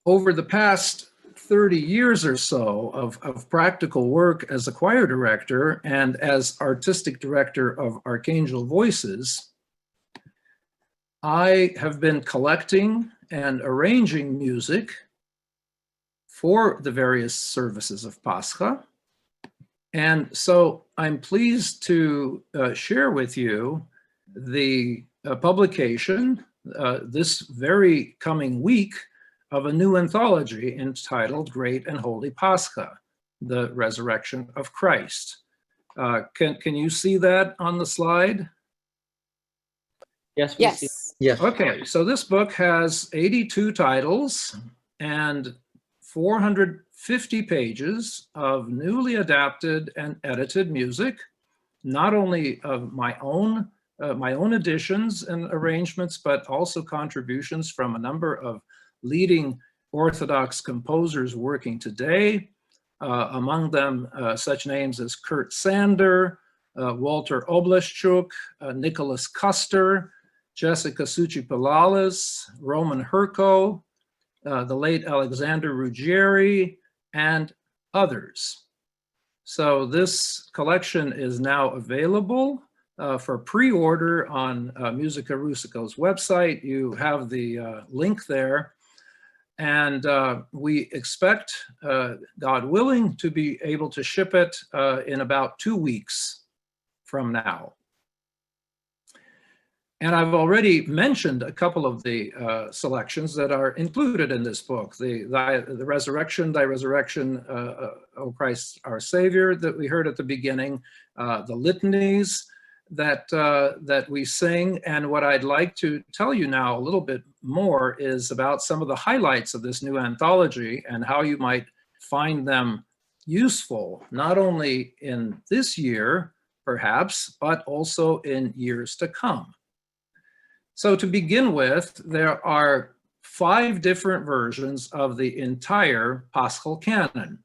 Over the past 30 years or so of practical work as a choir director and as artistic director of Archangel Voices, I have been collecting and arranging music for the various services of Pascha. And so I'm pleased to share with you the publication this very coming week of a new anthology entitled Great and Holy Pascha, the Resurrection of Christ. Can you see that on the slide? Yes, we see. Yes. Yes. Okay, so this book has 82 titles and 450 pages of newly adapted and edited music, not only of my own additions and arrangements, but also contributions from a number of leading Orthodox composers working today, among them such names as Kurt Sander, Walter Obleszczuk, Nicholas Custer, Jessica Suchipalalis, Roman Herko, the late Alexander Ruggieri, and others. So this collection is now available for pre-order on Musica Rusica's website. You have the link there. And we expect, God willing, to be able to ship it in about 2 weeks from now. And I've already mentioned a couple of the selections that are included in this book. The Resurrection, Thy Resurrection, O Christ our Savior, that we heard at the beginning, the litanies that we sing. And what I'd like to tell you now a little bit more is about some of the highlights of this new anthology and how you might find them useful, not only in this year, perhaps, but also in years to come. So to begin with, there are 5 different versions of the entire Paschal canon.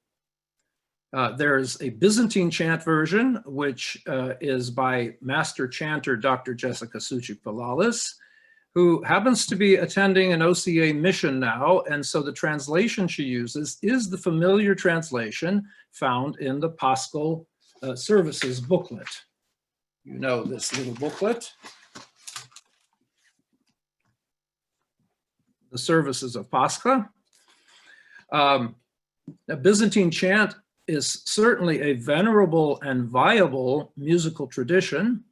There's a Byzantine chant version, which is by master chanter Dr. Jessica Suchipalalis, who happens to be attending an OCA mission now. And so the translation she uses is the familiar translation found in the Paschal Services booklet. You know this little booklet. The Services of Pascha. A Byzantine chant is certainly a venerable and viable musical tradition,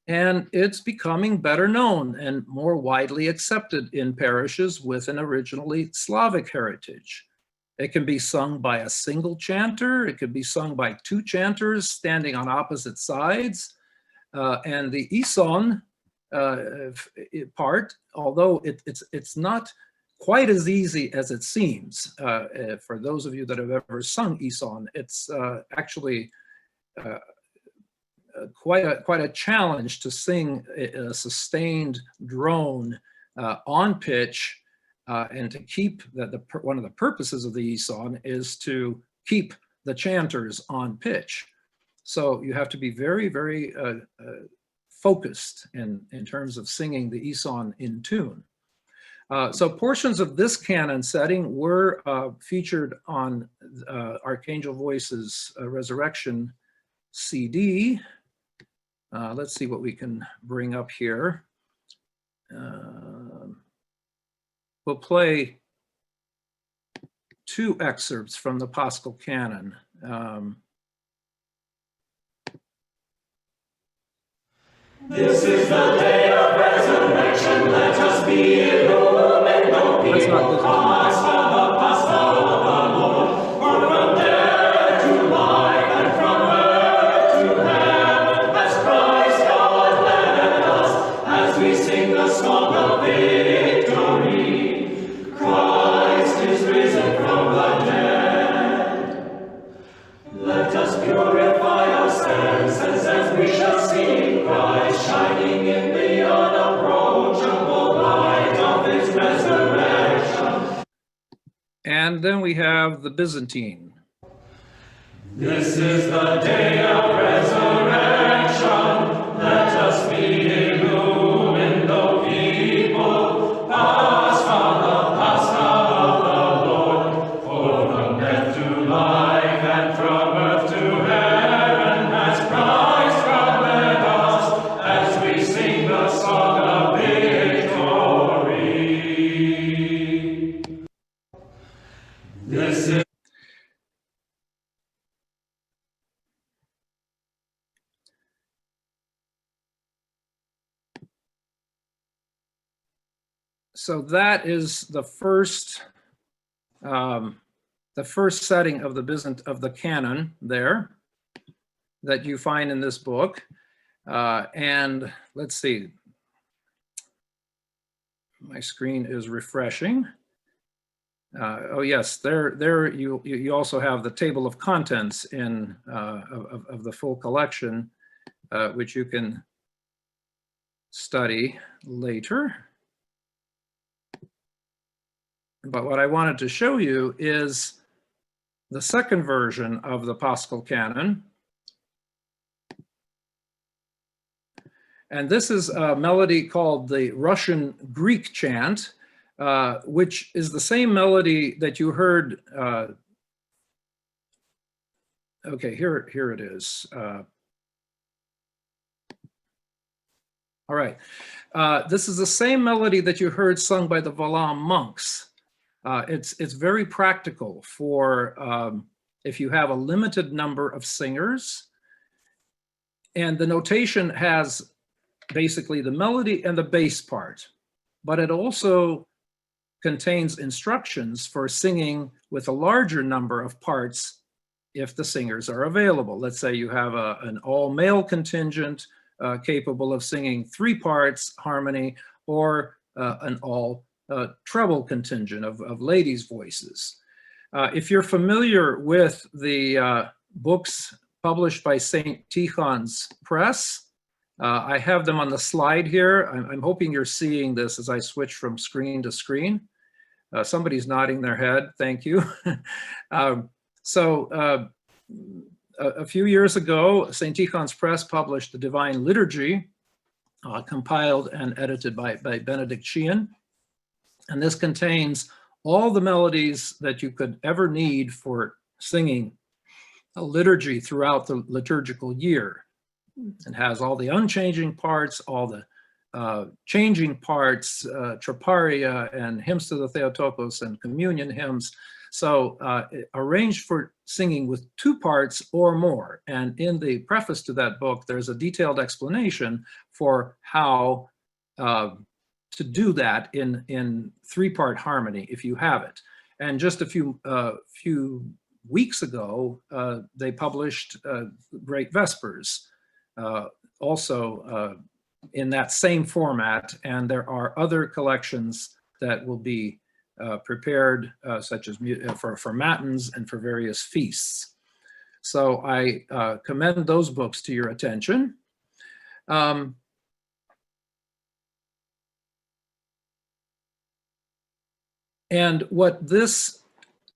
and it's becoming better known and more widely accepted in parishes with an originally Slavic heritage. It can be sung by a single chanter, it could be sung by 2 chanters standing on opposite sides, and the ethos part, although it's not quite as easy as it seems. For those of you that have ever sung ethos, it's actually quite a challenge to sing a sustained drone on pitch, and to keep one of the purposes of the ethos is to keep the chanters on pitch. So you have to be very, very focused in terms of singing the ethos in tune. So portions of this canon setting were featured on Archangel Voices' Resurrection CD. Let's see what we can bring up here. We'll play 2 excerpts from the Paschal canon. This is the day of resurrection, let us be in Rome and go That's not people. this. Pascha, the Pascha of the Lord, for from death to life and from earth to heaven has Christ God led us, as we sing the song of victory. Christ is risen from the dead. Let us purify our senses as we shall see Christ shining in the unapproachable light of his resurrection. then we have the Byzantine. This is the day of resurrection. Let us be illumined, O people. Pascha, the Pascha of the Lord. For from death to life and from earth to heaven has Christ gathered us as we sing the song of victory. This is So that is the first setting of the canon there that you find in this book. And let's see, my screen is refreshing. Oh yes, there you also have the table of contents in of the full collection, which you can study later. But what I wanted to show you is the second version of the Paschal Canon. And this is a melody called the Russian Greek chant, which is the same melody that you heard. Okay, here it is. All right. This is the same melody that you heard sung by the Valam monks. It's very practical for if you have a limited number of singers. And the notation has basically the melody and the bass part, but it also contains instructions for singing with a larger number of parts if the singers are available. Let's say you have an all-male contingent capable of singing 3 parts harmony, or an all treble contingent of ladies' voices. If you're familiar with the books published by St. Tikhon's Press, I have them on the slide here. I'm hoping you're seeing this as I switch from screen to screen. Somebody's nodding their head, thank you. A few years ago, St. Tikhon's Press published the Divine Liturgy, compiled and edited by Benedict Sheehan. And this contains all the melodies that you could ever need for singing a liturgy throughout the liturgical year. It has all the unchanging parts, all the changing parts, Troparia and hymns to the Theotokos and communion hymns. So arranged for singing with 2 parts or more. And in the preface to that book, there's a detailed explanation for how to do that in 3-part harmony if you have it. And just a few weeks ago, they published Great Vespers, also in that same format. And there are other collections that will be prepared, such as for matins and for various feasts. So I commend those books to your attention. And what this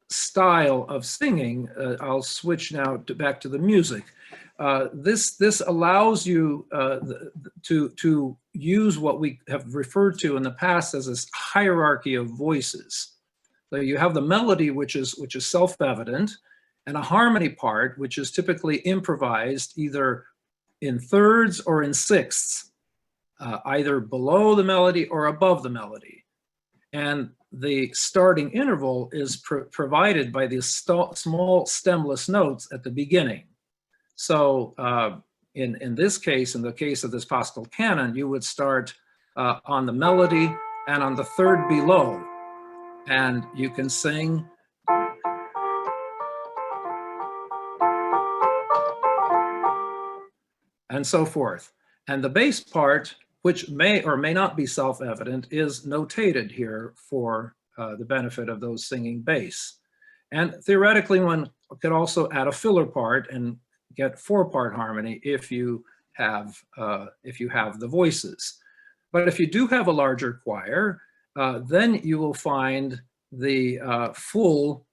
style of singing, I'll switch now back to the music. This allows you to use what we have referred to in the past as this hierarchy of voices. So you have the melody, which is self-evident, and a harmony part, which is typically improvised either in thirds or in sixths, either below the melody or above the melody. And the starting interval is provided by these small stemless notes at the beginning. So in this case, in the case of this Paschal Canon, you would start on the melody and on the third below, and you can sing and so forth. And the bass part, which may or may not be self-evident, is notated here for the benefit of those singing bass. And theoretically, one could also add a filler part and get 4-part harmony if you have the voices. But if you do have a larger choir, then you will find the full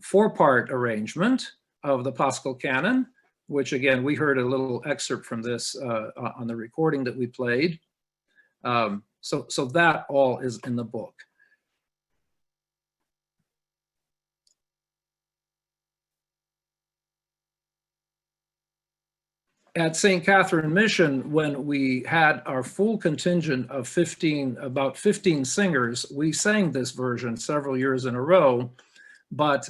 four-part arrangement of the Paschal Canon, which again, we heard a little excerpt from this on the recording that we played. So that all is in the book. At St. Catherine Mission, when we had our full contingent of about 15 singers, we sang this version several years in a row. But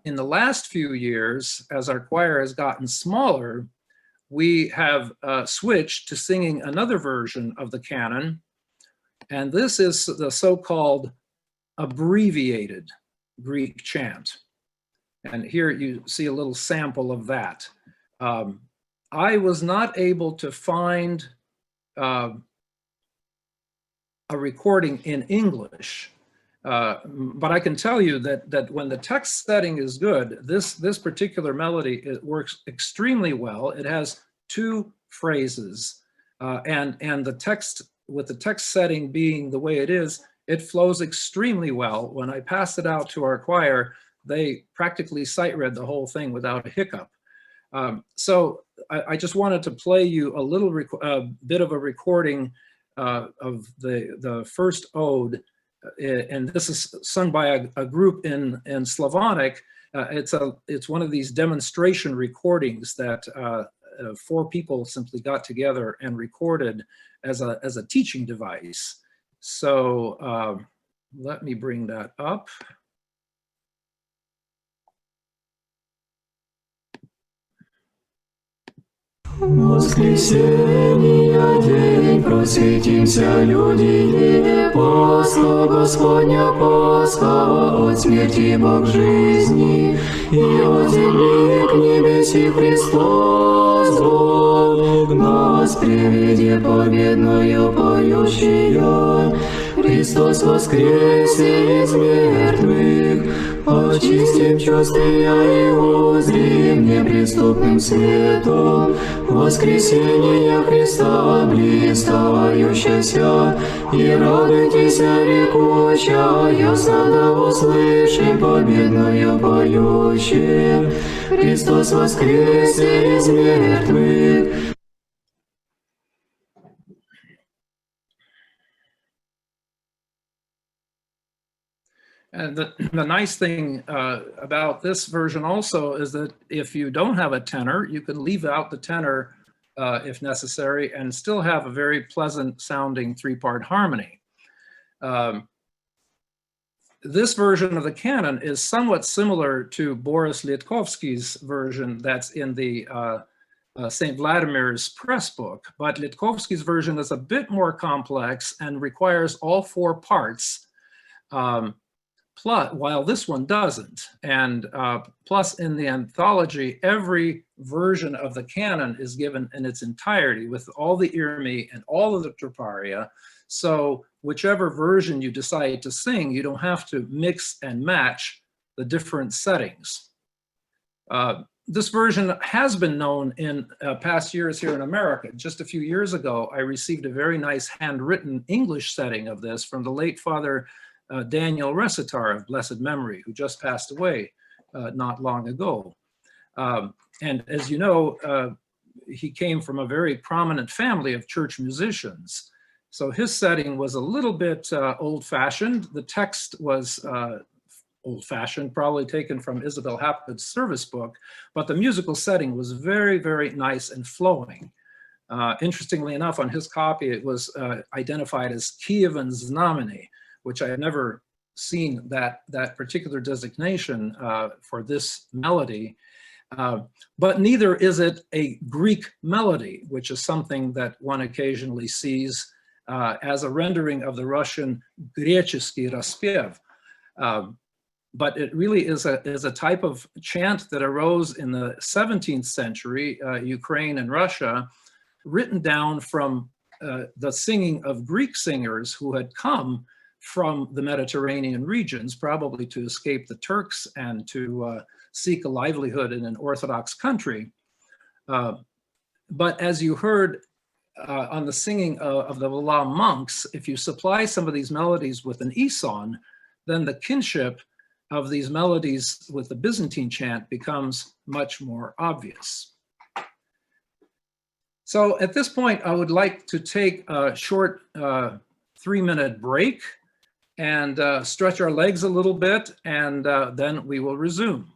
in the last few years, as our choir has gotten smaller, we have switched to singing another version of the canon. And this is the so-called abbreviated Greek chant. And here you see a little sample of that. I was not able to find a recording in English, but I can tell you that when the text setting is good, this particular melody, it works extremely well. It has two phrases, and the text, with the text setting being the way it is, it flows extremely well. When I passed it out to our choir, they practically sight read the whole thing without a hiccup. So I just wanted to play you a little bit of a recording of the first ode, and this is sung by a group in Slavonic. It's one of these demonstration recordings that 4 people simply got together and recorded as a teaching device. So let me bring that up. Воскресенья день, просветимся, люди, Пасха, Господня Пасха, от смерти Бог жизни, и от земли к небеси Христос Бог нас приведи победную поющая. Христос воскресе из мертвых, очистим чувствия и узрим неприступным светом воскресения Христа блистающаяся, и радуйтесь, рекущая, ясно да услышим победную поющую. Христос воскресе из мертвых. And the nice thing about this version also is that if you don't have a tenor, you can leave out the tenor if necessary and still have a very pleasant sounding 3-part harmony. This version of the canon is somewhat similar to Boris Litkovsky's version that's in the St. Vladimir's press book, but Litkovsky's version is a bit more complex and requires all 4 parts. While this one doesn't. And plus in the anthology, every version of the canon is given in its entirety with all the irmi and all of the troparia. So whichever version you decide to sing, you don't have to mix and match the different settings. This version has been known in past years here in America. Just a few years ago, I received a very nice handwritten English setting of this from the late Father Daniel Recitar of blessed memory, who just passed away not long ago. And as you know, he came from a very prominent family of church musicians. So his setting was a little bit old-fashioned. The text was old-fashioned, probably taken from Isabel Hapgood's service book, but the musical setting was very, very nice and flowing. Interestingly enough, on his copy, it was identified as Kievan Znameni, which I had never seen that particular designation for this melody. But neither is it a Greek melody, which is something that one occasionally sees as a rendering of the Russian Grеческий распев. But it really is a type of chant that arose in the 17th century, Ukraine and Russia, written down from the singing of Greek singers who had come from the Mediterranean regions, probably to escape the Turks and to seek a livelihood in an Orthodox country. But as you heard on the singing of the Valla monks, if you supply some of these melodies with an ethos, then the kinship of these melodies with the Byzantine chant becomes much more obvious. So at this point, I would like to take a short 3-minute break and stretch our legs a little bit, and then we will resume.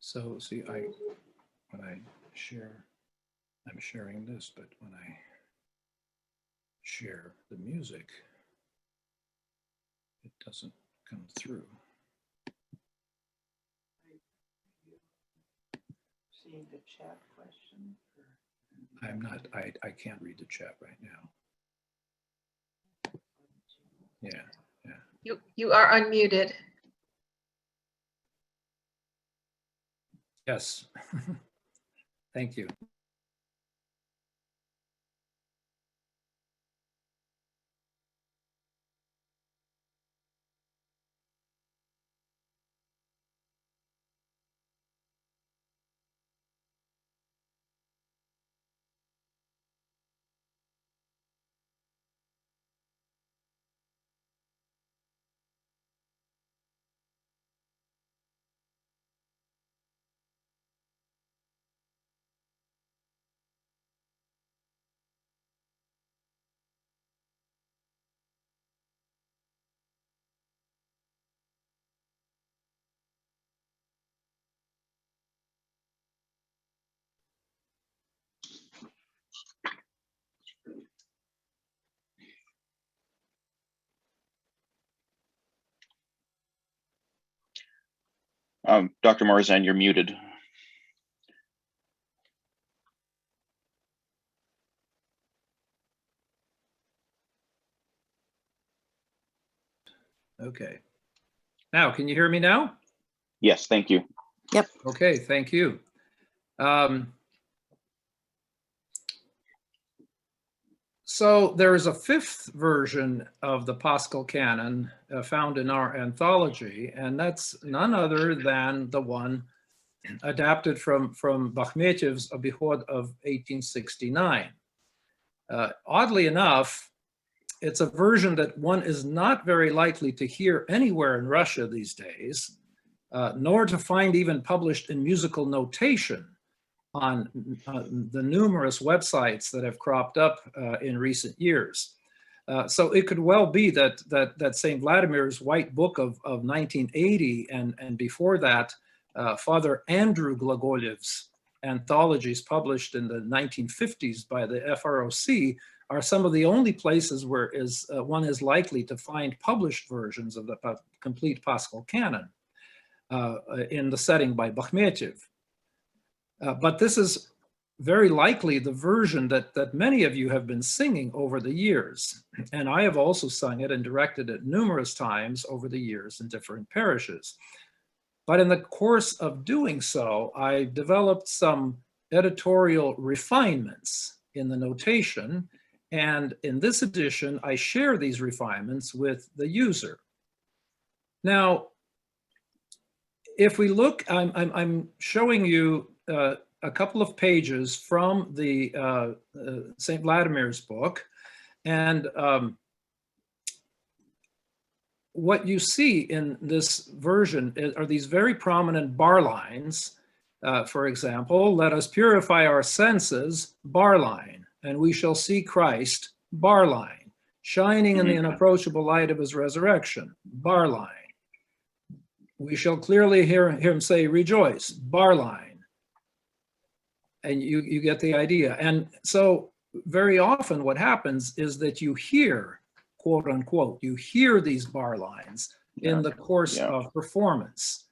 So see, when I share, I'm sharing this, but when I share the music, it doesn't come through. Seeing the chat question. I'm not, I can't read the chat right now. Yeah, You are unmuted. yes. Thank you. Dr. Morosan, you're muted. Okay. Now, can you hear me now? Yes, thank you. Okay, thank you. So there is a 5th version of the Paschal Canon found in our anthology, and that's none other than the one adapted from Bakhmetiev's Abihod of 1869. Oddly enough, it's a version that one is not very likely to hear anywhere in Russia these days, nor to find even published in musical notation on the numerous websites that have cropped up in recent years. So it could well be that St. Vladimir's White Book of 1980 and before that, Father Andrew Glagolev's anthologies published in the 1950s by the FROC are some of the only places where one is likely to find published versions of the complete Paschal Canon in the setting by Bakhmetiev. But this is very likely the version that many of you have been singing over the years. And I have also sung it and directed it numerous times over the years in different parishes. But in the course of doing so, I developed some editorial refinements in the notation. And in this edition, I share these refinements with the user. Now, if we look, I'm showing you a couple of pages from the St. Vladimir's book, and what you see in this version are these very prominent bar lines. For example, let us purify our senses, bar line, and we shall see Christ, bar line, shining in the unapproachable light of his resurrection, bar line. We shall clearly hear him say, rejoice, bar line. And you get the idea. And so very often what happens is that you hear, quote unquote, you hear these bar lines in the course of performance.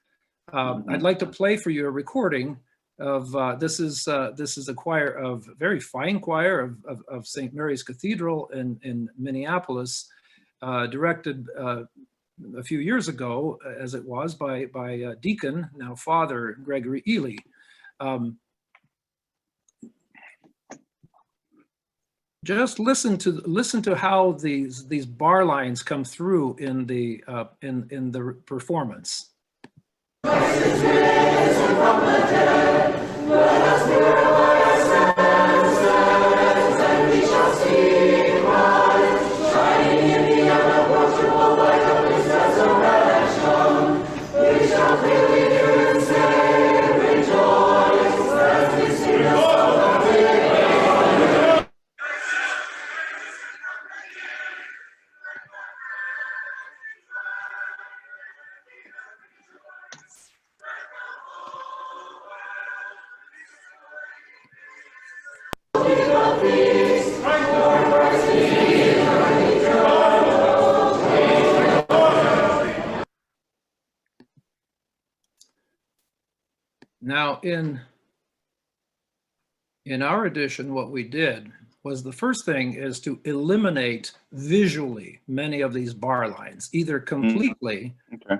I'd like to play for you a recording of, this is a choir of, very fine choir of St. Mary's Cathedral in Minneapolis, directed a few years ago, as it was, by Deacon, now Father Gregory Ely. Just listen to how these bar lines come through in the performance. Now, in our edition, what we did was, the first thing is to eliminate visually many of these bar lines, either completely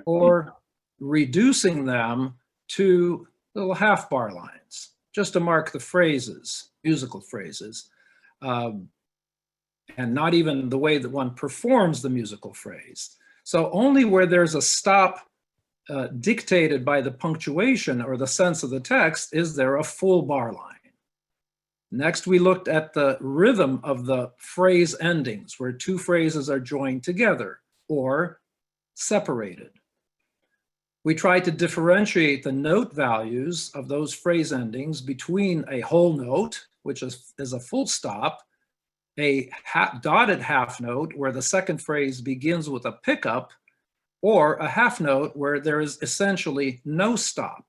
or reducing them to little half bar lines, just to mark the phrases, musical phrases, and not even the way that one performs the musical phrase. So only where there's a stop dictated by the punctuation or the sense of the text is there a full bar line. Next, we looked at the rhythm of the phrase endings, where two phrases are joined together or separated. We tried to differentiate the note values of those phrase endings between a whole note, which is a full stop, a dotted half note where the second phrase begins with a pickup, or a half note where there is essentially no stop.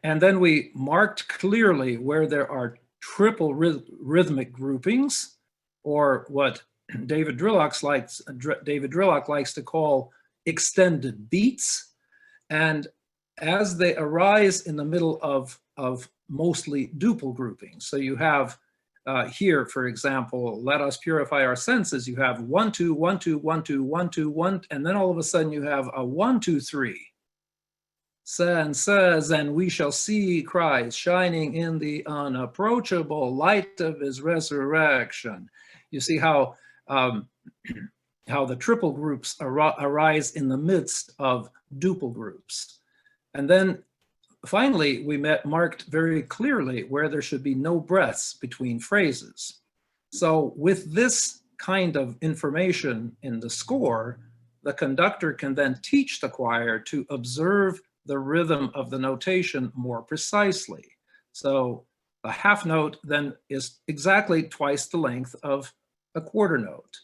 And then we marked clearly where there are triple rhythmic groupings, or what David Drillock likes to call extended beats. And as they arise in the middle of mostly duple groupings. So you have here, for example, let us purify our senses. You have 1, 2, 1, 2, 1, 2, 1, 2, 1, and then all of a sudden you have a 1, 2, 3. Says, and we shall see Christ shining in the unapproachable light of his resurrection. You see how the triple groups arise in the midst of duple groups. And then finally, we marked very clearly where there should be no breaths between phrases. So with this kind of information in the score, the conductor can then teach the choir to observe the rhythm of the notation more precisely. So a half note then is exactly twice the length of a quarter note,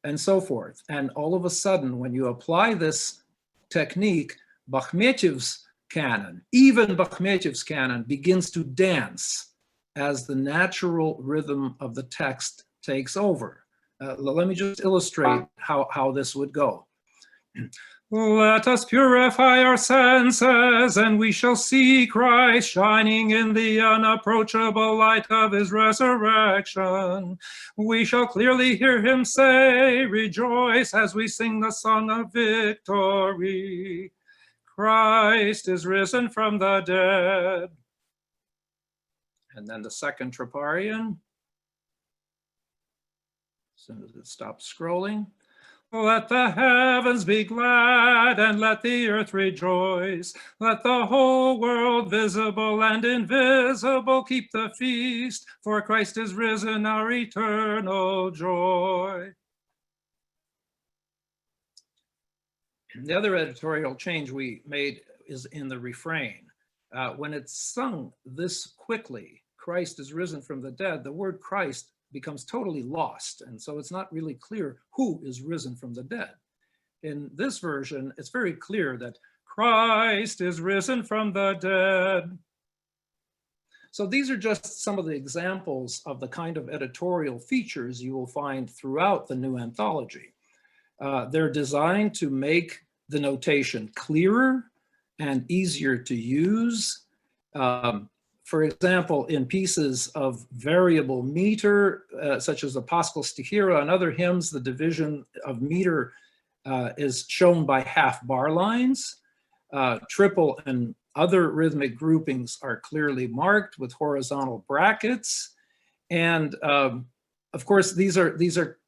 and so forth. And all of a sudden, when you apply this technique, Bakhmetyev's canon, even Bakhmetyev's canon, begins to dance as the natural rhythm of the text takes over. Let me just illustrate how this would go. Let us purify our senses, and we shall see Christ shining in the unapproachable light of his resurrection. We shall clearly hear him say, rejoice, as we sing the song of victory. Christ is risen from the dead. And then the second troparion, as soon as it stops scrolling. Let the heavens be glad and let the earth rejoice. Let the whole world, visible and invisible, keep the feast, for Christ is risen, our eternal joy. The other editorial change we made is in the refrain. When it's sung this quickly, Christ is risen from the dead, the word Christ becomes totally lost. And so it's not really clear who is risen from the dead. In this version, it's very clear that Christ is risen from the dead. So these are just some of the examples of the kind of editorial features you will find throughout the new anthology. They're designed to make the notation clearer and easier to use. For example, in pieces of variable meter, such as the Paschal Stichira and other hymns, the division of meter is shown by half bar lines. Triple and other rhythmic groupings are clearly marked with horizontal brackets. And of course, these are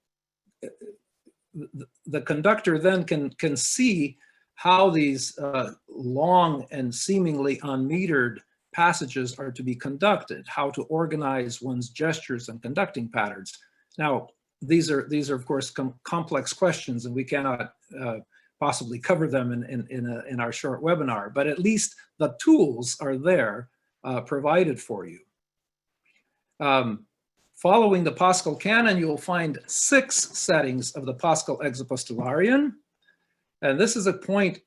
the conductor then can see how these long and seemingly unmetered passages are to be conducted, how to organize one's gestures and conducting patterns. Now, these are of course complex questions, and we cannot possibly cover them in our short webinar, but at least the tools are there provided for you. Following the Paschal Canon, you will find 6 settings of the Paschal Exapostolarion. And this is a point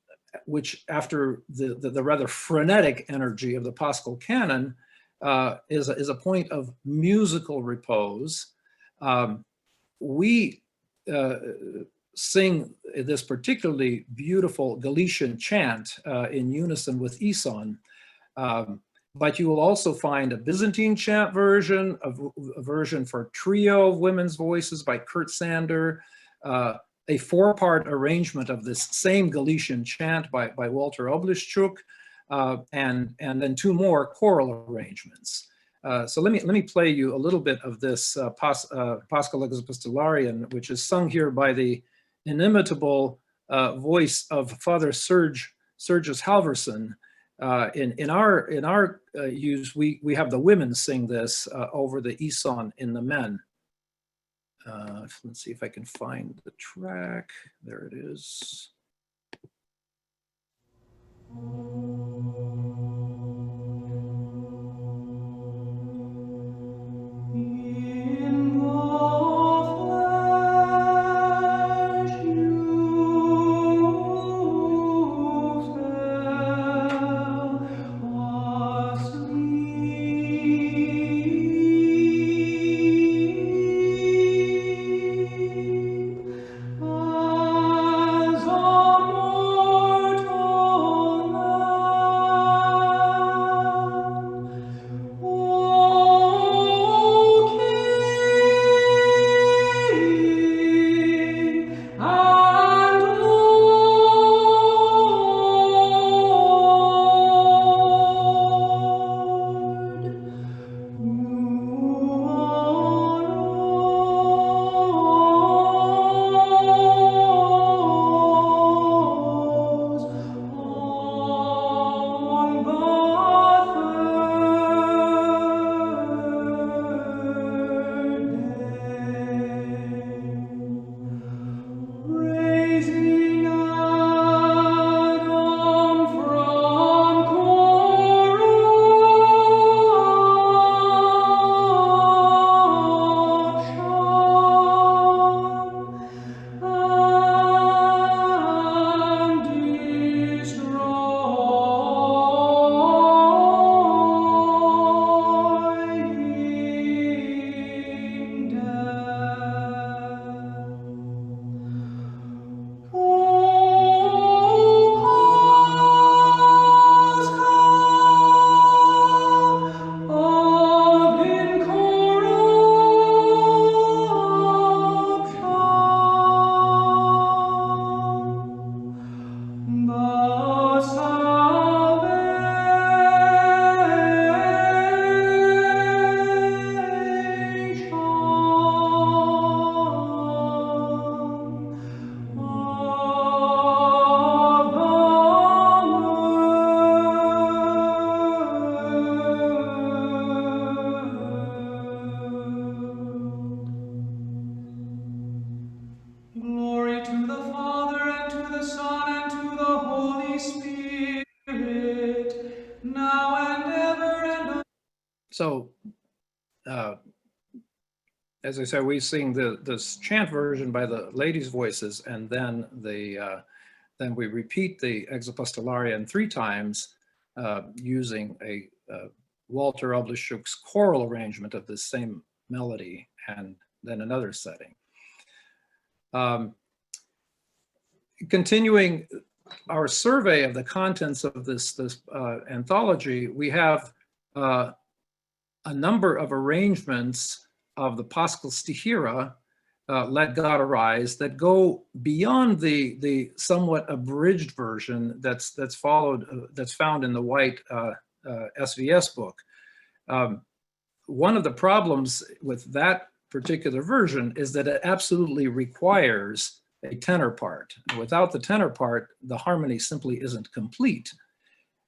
which, after the rather frenetic energy of the Paschal Canon, is a point of musical repose. We sing this particularly beautiful Galician chant in unison with Ison. But you will also find a Byzantine chant version, a version for trio of women's voices by Kurt Sander, a 4-part arrangement of this same Galician chant by Walter Obliszczuk, and then 2 more choral arrangements. So let me play you a little bit of this Paschal Exapostolarion, which is sung here by the inimitable voice of Father Sergius Halverson. In our use, we have the women sing this over the Ison in the men. Let's see if I can find the track. There it is. As a mortal man So, as I said, we sing this chant version by the ladies' voices, and then then we repeat the Exapostolarian 3 times using a Walter Oblishuk's choral arrangement of the same melody, and then another setting. Continuing our survey of the contents of this anthology, we have a number of arrangements of the Paschal Stihira, Let God Arise, that go beyond the somewhat abridged version that's found in the white SVS book. One of the problems with that particular version is that it absolutely requires a tenor part. Without the tenor part, the harmony simply isn't complete.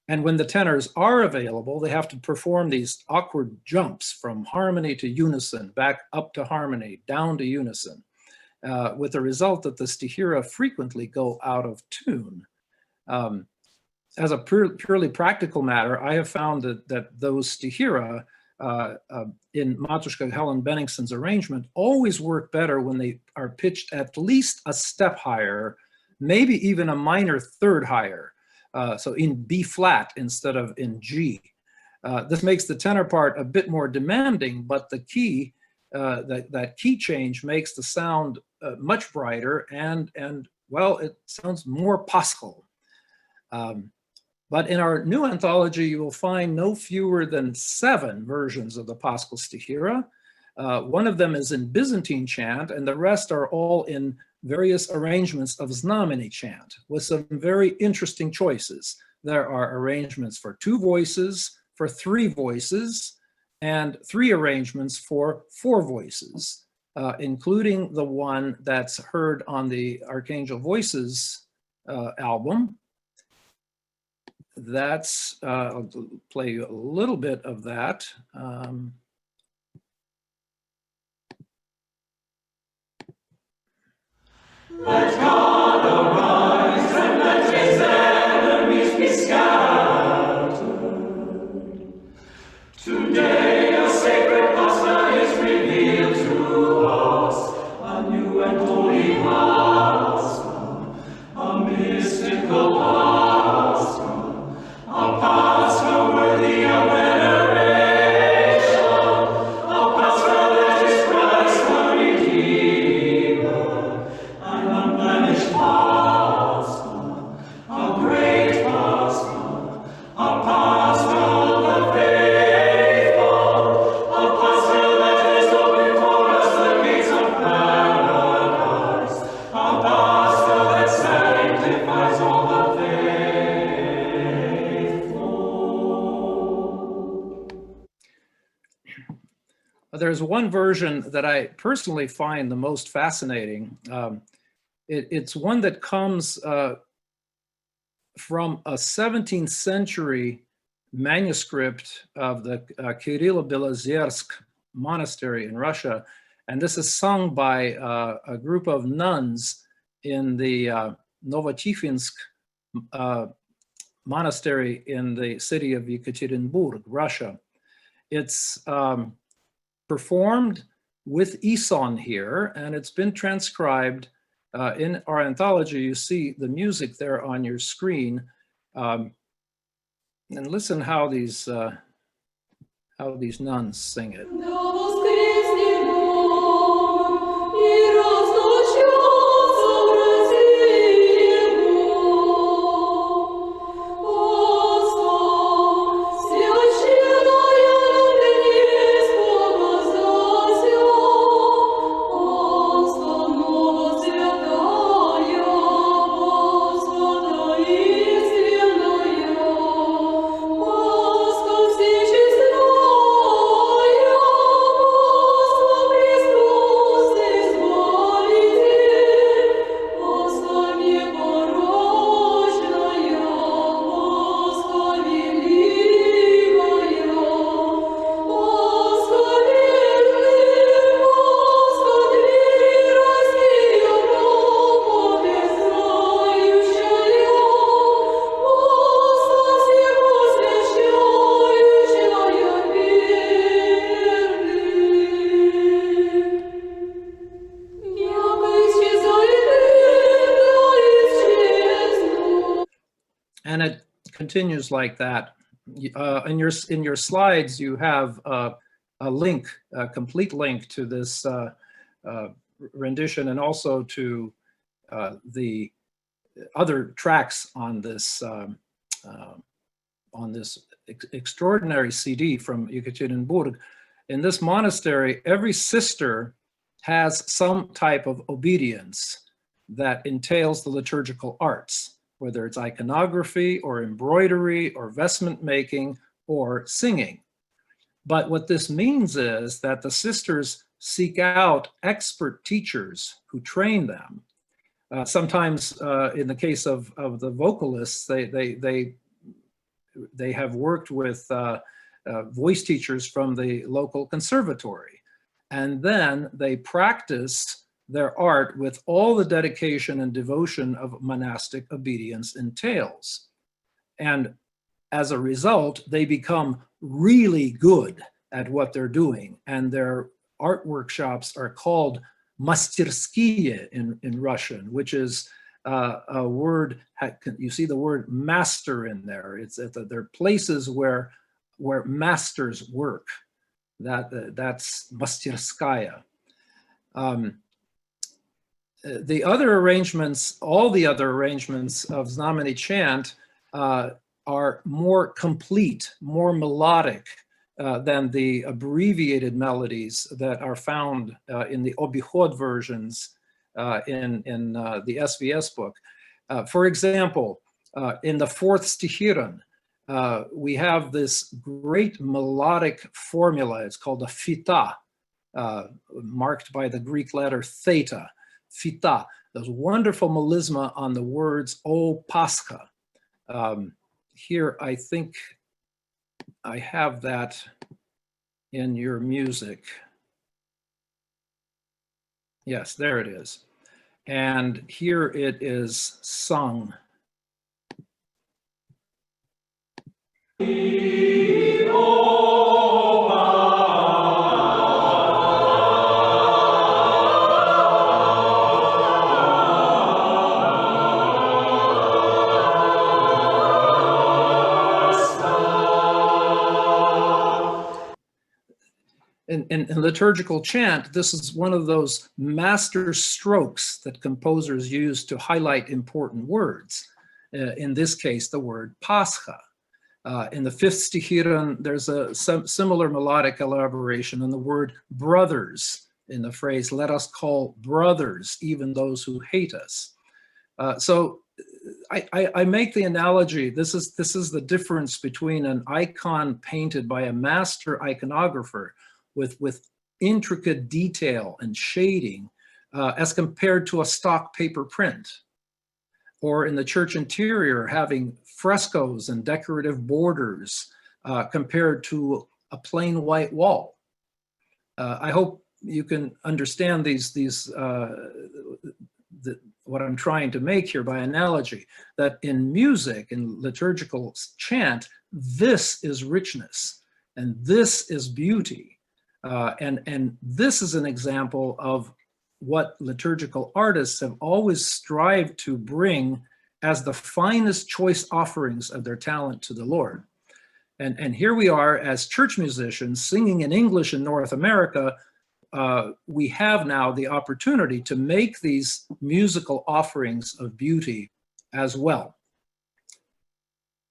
And when the tenors are available, they have to perform these awkward jumps from harmony to unison, back up to harmony, down to unison, with the result that the stihira frequently go out of tune. As a purely practical matter, I have found that those stihira in Matrushka Helen Benningson's arrangement always work better when they are pitched at least a step higher, maybe even a minor third higher. So in B flat instead of in G. This makes the tenor part a bit more demanding, but the key, that key change makes the sound much brighter and well, it sounds more Paschal. But in our new anthology, you will find no fewer than 7 versions of the Paschal Stihira. One of them is in Byzantine chant, and the rest are all in various arrangements of Znameni chant with some very interesting choices. There are arrangements for 2 voices, for 3 voices, and 3 arrangements for 4 voices, including the one that's heard on the Archangel Voices album. That's, I'll play you a little bit of that. Let God arise and let his enemies be scattered. Today a sacred Pascha is revealed to us, a new and holy Pascha, a mystical Pascha, a Pascha worthy of veneration, a Pascha that is Christ the Redeemer, an unblemished Pascha, a great Pascha, a Pascha of the faithful, a Pascha that is open for us the gates of paradise, a Pascha that sanctifies all the faithful. There's one version that I personally find the most fascinating. It's one that comes from a 17th century manuscript of the Kirilo-Belozersk monastery in Russia. And this is sung by a group of nuns in the Novotifinsk monastery in the city of Yekaterinburg, Russia. It's performed with Ison here, and it's been transcribed in our anthology. You see the music there on your screen, and listen how these nuns sing it. Pascha, continues like that. In your slides, you have a link, a complete link to this rendition, and also to the other tracks on this extraordinary CD from Yekaterinburg. In this monastery, every sister has some type of obedience that entails the liturgical arts, whether it's iconography or embroidery or vestment making or singing. But what this means is that the sisters seek out expert teachers who train them. Sometimes in the case of the vocalists, they have worked with voice teachers from the local conservatory. And then they practice their art with all the dedication and devotion of monastic obedience entails. And as a result, they become really good at what they're doing. And their art workshops are called masterskiye in Russian, which is a word, you see the word master in there. They're places where masters work. That's masterskaya. The other arrangements, all the other arrangements of Znameni chant are more complete, more melodic than the abbreviated melodies that are found in the Obichod versions in the SVS book. For example, in the fourth stichiron, we have this great melodic formula. It's called a fita, marked by the Greek letter theta. Fita, those wonderful melisma on the words O Pascha. Here, I think I have that in your music. Yes, there it is. And here it is sung. In liturgical chant, this is one of those master strokes that composers use to highlight important words. In this case, the word Pascha. In the fifth stichiron, there's a similar melodic elaboration on the word brothers in the phrase, let us call brothers even those who hate us. So I make the analogy, this is the difference between an icon painted by a master iconographer with intricate detail and shading as compared to a stock paper print. Or in the church interior, having frescoes and decorative borders compared to a plain white wall. I hope you can understand what I'm trying to make here by analogy, that in music, in liturgical chant, this is richness and this is beauty. And this is an example of what liturgical artists have always strived to bring as the finest choice offerings of their talent to the Lord. And here we are as church musicians singing in English in North America. We have now the opportunity to make these musical offerings of beauty as well.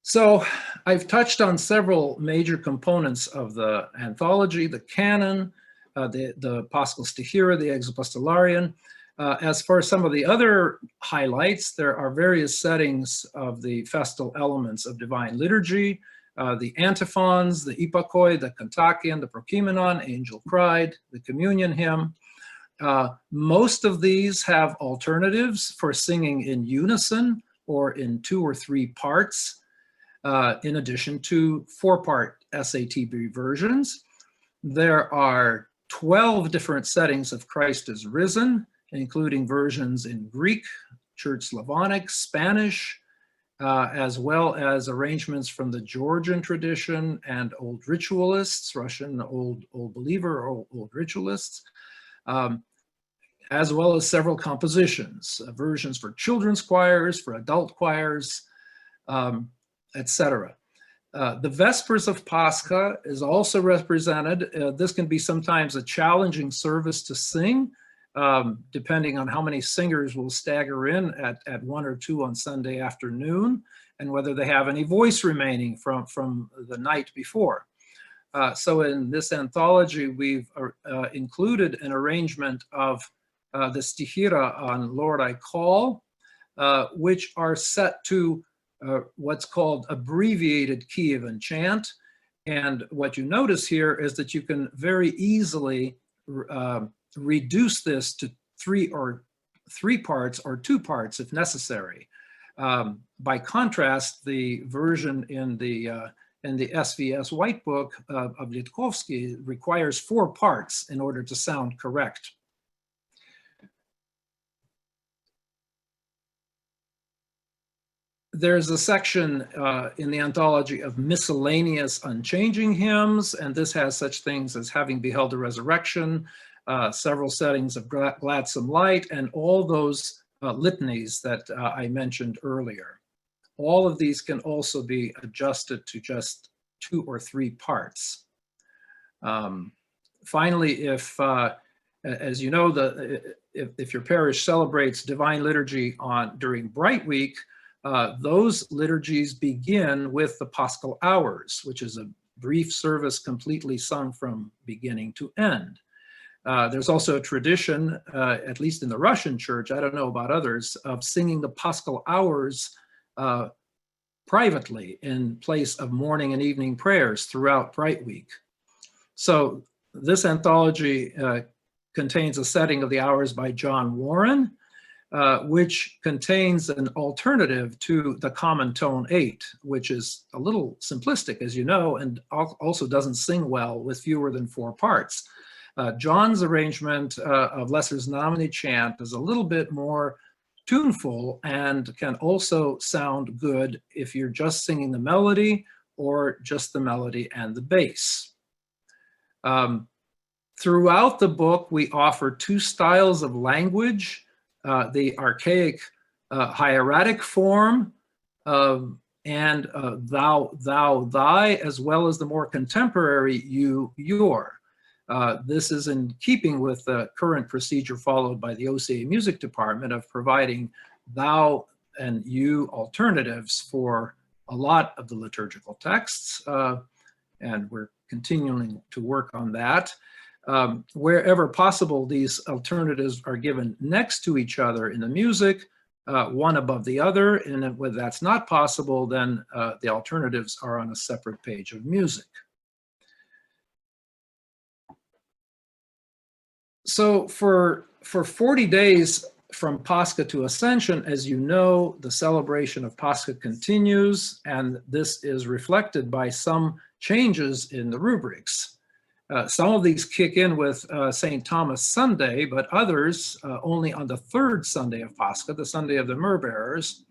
So I've touched on several major components of the anthology, the canon, the Paschal Stichira, the Exapostolarian. As for some of the other highlights, there are various settings of the festal elements of divine liturgy, the antiphons, the ipakoi, the kontakion, the prokimenon, angel cried, the communion hymn. Most of these have alternatives for singing in unison or in 2 or 3 parts. In addition to 4-part SATB versions. There are 12 different settings of Christ is Risen, including versions in Greek, Church Slavonic, Spanish, as well as arrangements from the Georgian tradition and Old Ritualists, Russian Old Believer or Old Ritualists, as well as several compositions, versions for children's choirs, for adult choirs, etc. The Vespers of Pascha is also represented. This can be sometimes a challenging service to sing, depending on how many singers will stagger in at 1 or 2 on Sunday afternoon, and whether they have any voice remaining from the night before. So in this anthology, we've included an arrangement of the stihira on Lord I Call, which are set to what's called abbreviated Kievan chant. And what you notice here is that you can very easily reduce this to three parts or 2 parts if necessary. By contrast, the version in the SVS White Book of Littkovsky requires 4 parts in order to sound correct. There's a section in the anthology of miscellaneous unchanging hymns, and this has such things as Having Beheld the Resurrection, several settings of Gladsome Light, and all those litanies that I mentioned earlier. All of these can also be adjusted to just 2 or 3 parts. Finally, as you know, if your parish celebrates Divine Liturgy during Bright Week, those liturgies begin with the Paschal Hours, which is a brief service completely sung from beginning to end. There's also a tradition, at least in the Russian church, I don't know about others, of singing the Paschal Hours privately in place of morning and evening prayers throughout Bright Week. So this anthology contains a setting of the hours by John Warren, which contains an alternative to the common tone 8, which is a little simplistic, as you know, and also doesn't sing well with fewer than 4 parts. John's arrangement of Lesser Znameni chant is a little bit more tuneful and can also sound good if you're just singing the melody or just the melody and the bass. Throughout the book, we offer 2 styles of language, the archaic hieratic form and thou, thou, thy, as well as the more contemporary you, your. This is in keeping with the current procedure followed by the OCA Music Department of providing thou and you alternatives for a lot of the liturgical texts, and we're continuing to work on that. Wherever possible, these alternatives are given next to each other in the music, one above the other, and when that's not possible, then the alternatives are on a separate page of music. So for 40 days from Pascha to Ascension, as you know, the celebration of Pascha continues, and this is reflected by some changes in the rubrics. Some of these kick in with St. Thomas Sunday, but others only on the 3rd Sunday of Pascha, the Sunday of the Myrrh Bearers.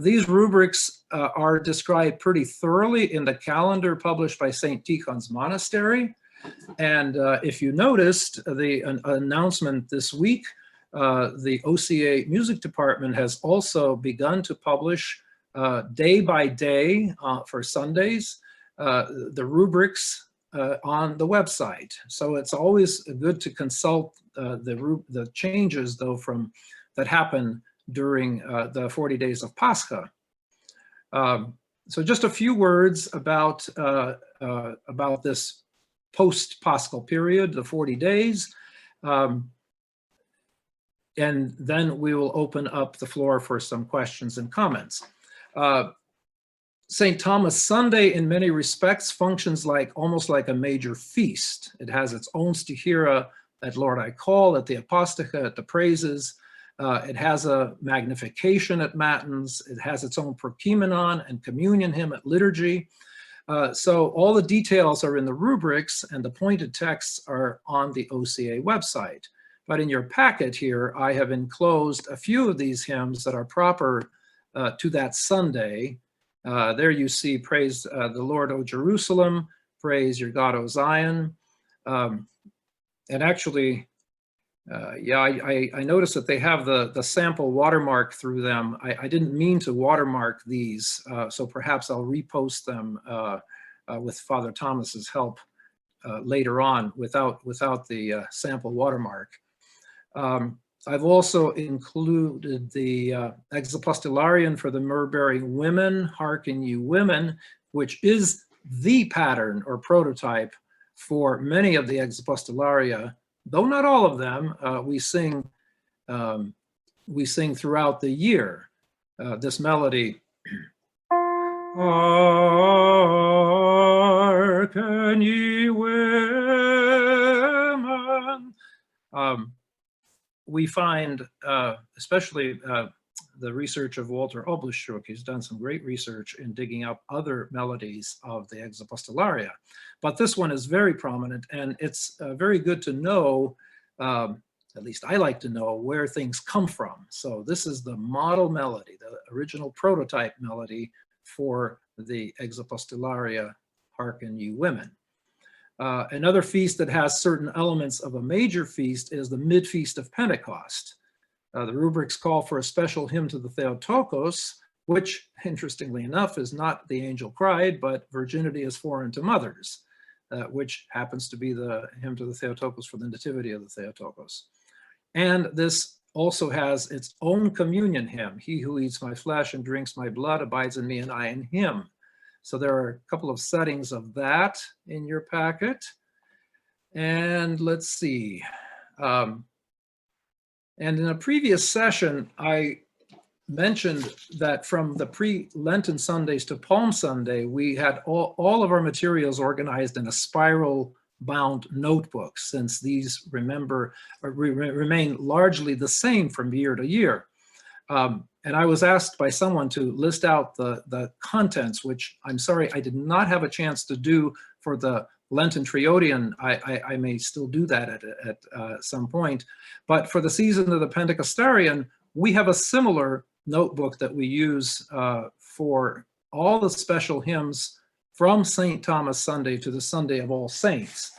These rubrics are described pretty thoroughly in the calendar published by St. Tikhon's Monastery. And if you noticed the announcement this week, the OCA Music Department has also begun to publish day by day for Sundays the rubrics on the website. So it's always good to consult the changes, though, that happen during the 40 days of Pascha. So just a few words about this post-Paschal period, the 40 days, and then we will open up the floor for some questions and comments. St. Thomas Sunday, in many respects, functions almost like a major feast. It has its own stihira at Lord I Call, at the Aposticha, at the Praises. It has a magnification at Matins. It has its own prokimenon and communion hymn at Liturgy. So all the details are in the rubrics, and the pointed texts are on the OCA website. But in your packet here, I have enclosed a few of these hymns that are proper to that Sunday. There you see, Praise the Lord, O Jerusalem, Praise your God, O Zion. And actually, Yeah, I noticed that they have the sample watermark through them. I didn't mean to watermark these, so perhaps I'll repost them with Father Thomas's help later on without the sample watermark. I've also included the Exapostolarian for the myrrh-bearing women, Hearken You Women, which is the pattern or prototype for many of the Exapostolaria, though not all of them. We sing throughout the year this melody. Hearken ye women. We find, especially the research of Walter Oblischuk, he's done some great research in digging up other melodies of the Exapostolaria. But this one is very prominent, and it's very good to know, at least I like to know, where things come from. So this is the model melody, the original prototype melody for the Exapostolaria, Hearken Ye Women. Another feast that has certain elements of a major feast is the mid-feast of Pentecost. The rubrics call for a special hymn to the Theotokos, which, interestingly enough, is not the angel cried, but virginity is foreign to mothers, which happens to be the hymn to the Theotokos for the nativity of the Theotokos. And this also has its own communion hymn. He who eats my flesh and drinks my blood abides in me and I in him. So there are a couple of settings of that in your packet. And let's see. And in a previous session, I mentioned that from the pre-Lenten Sundays to Palm Sunday, we had all of our materials organized in a spiral bound notebook, since these remain largely the same from year to year. And I was asked by someone to list out the contents, which I'm sorry, I did not have a chance to do for the Lenten Triodian. I may still do that at some point. But for the season of the Pentecostarian, we have a similar notebook that we use for all the special hymns from St. Thomas Sunday to the Sunday of All Saints,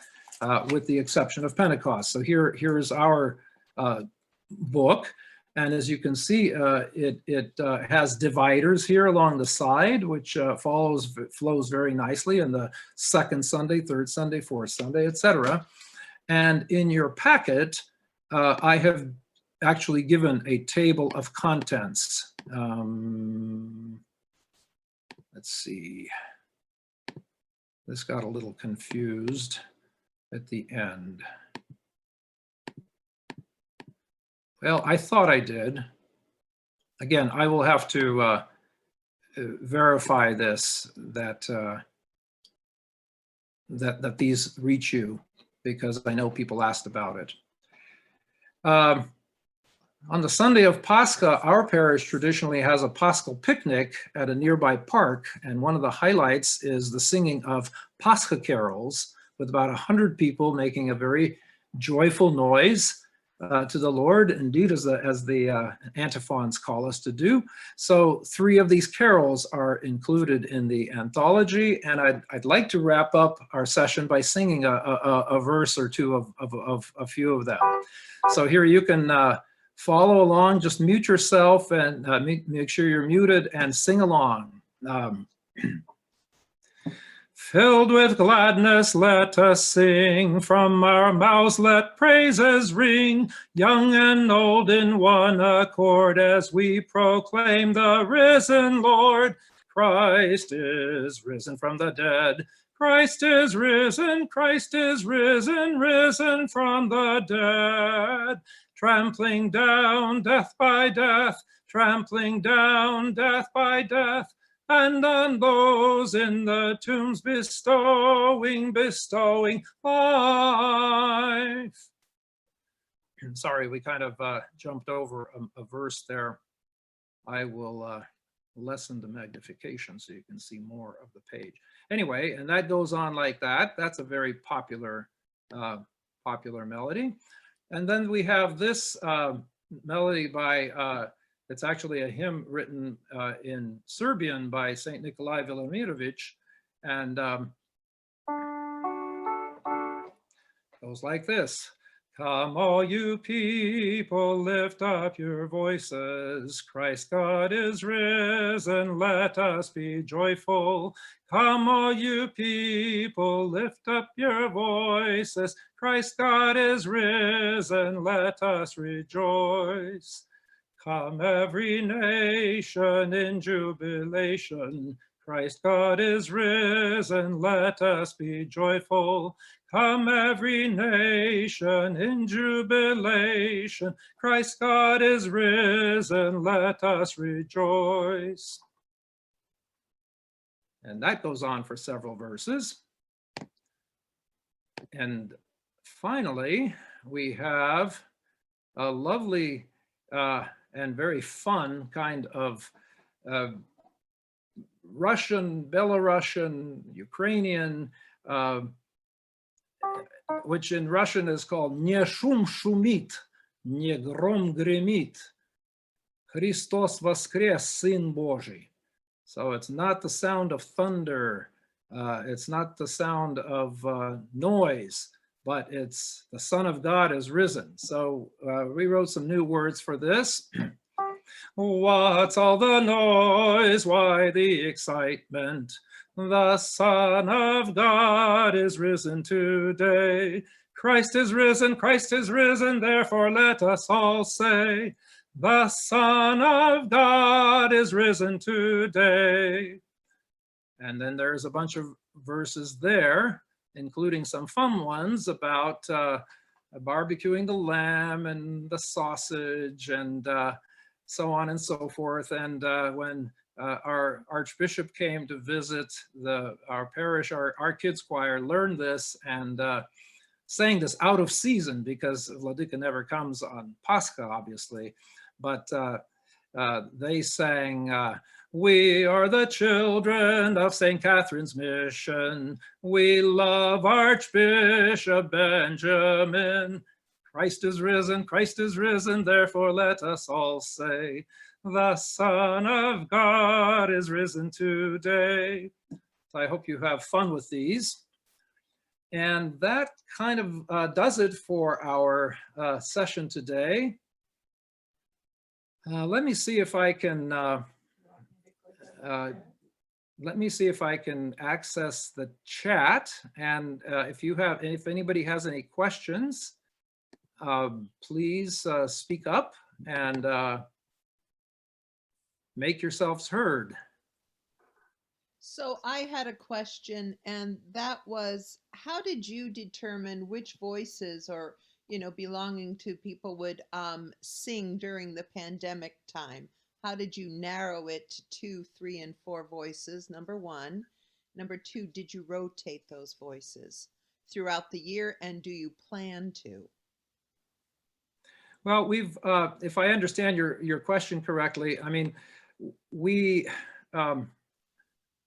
with the exception of Pentecost. So here's our book. And as you can see, it has dividers here along the side, which flows very nicely in the second Sunday, third Sunday, fourth Sunday, etc. And in your packet, I have actually given a table of contents. Let's see. This got a little confused at the end. Well, I thought I did. Again, I will have to verify this, that these reach you, because I know people asked about it. On the Sunday of Pascha, our parish traditionally has a Paschal picnic at a nearby park, and one of the highlights is the singing of Pascha carols, with about 100 people making a very joyful noise to the Lord, indeed, as the antiphons call us to do. So 3 of these carols are included in the anthology, and I'd like to wrap up our session by singing a verse or two of a few of them. So here you can follow along, just mute yourself and make sure you're muted and sing along. Filled with gladness, let us sing. From our mouths let praises ring. Young and old in one accord, as we proclaim the risen Lord. Christ is risen from the dead. Christ is risen, risen from the dead. Trampling down death by death, trampling down death by death. And on those in the tombs bestowing life. Sorry, we kind of jumped over a verse there. I will lessen the magnification so you can see more of the page. Anyway, and that goes on like that. That's a very popular melody. And then we have this melody by it's actually a hymn written in Serbian by St. Nikolai Velimirovic, and goes like this. Come, all you people, lift up your voices. Christ God is risen, let us be joyful. Come, all you people, lift up your voices. Christ God is risen, let us rejoice. Come, every nation in jubilation. Christ God is risen, let us be joyful. Come, every nation in jubilation. Christ God is risen, let us rejoice. And that goes on for several verses. And finally, we have a lovely and very fun kind of Russian, Belarusian, Ukrainian, which in Russian is called "Не шум шумит, не гром гремит, Христос воскрес, Сын Божий." So it's not the sound of thunder, it's not the sound of noise, but it's the Son of God is risen. So we wrote some new words for this. What's all the noise? Why the excitement? The Son of God is risen today. Christ is risen, therefore let us all say, the Son of God is risen today. And then there's a bunch of verses there, including some fun ones about barbecuing the lamb and the sausage and so on and so forth. And when our Archbishop came to visit our parish, our kids choir learned this and sang this out of season because Vladika never comes on Pascha, obviously. But they sang, we are the children of St. Catherine's Mission. We love Archbishop Benjamin. Christ is risen, therefore let us all say, the Son of God is risen today. So I hope you have fun with these. And that kind of does it for our session today. Let me see if I can access the chat. And if anybody has any questions, please speak up and make yourselves heard. So I had a question, and that was, how did you determine which voices or, belonging to people would sing during the pandemic time? How did you narrow it to 2, 3, and 4 voices, number one? Number two, did you rotate those voices throughout the year, and do you plan to? Well, if I understand your question correctly, I mean, we,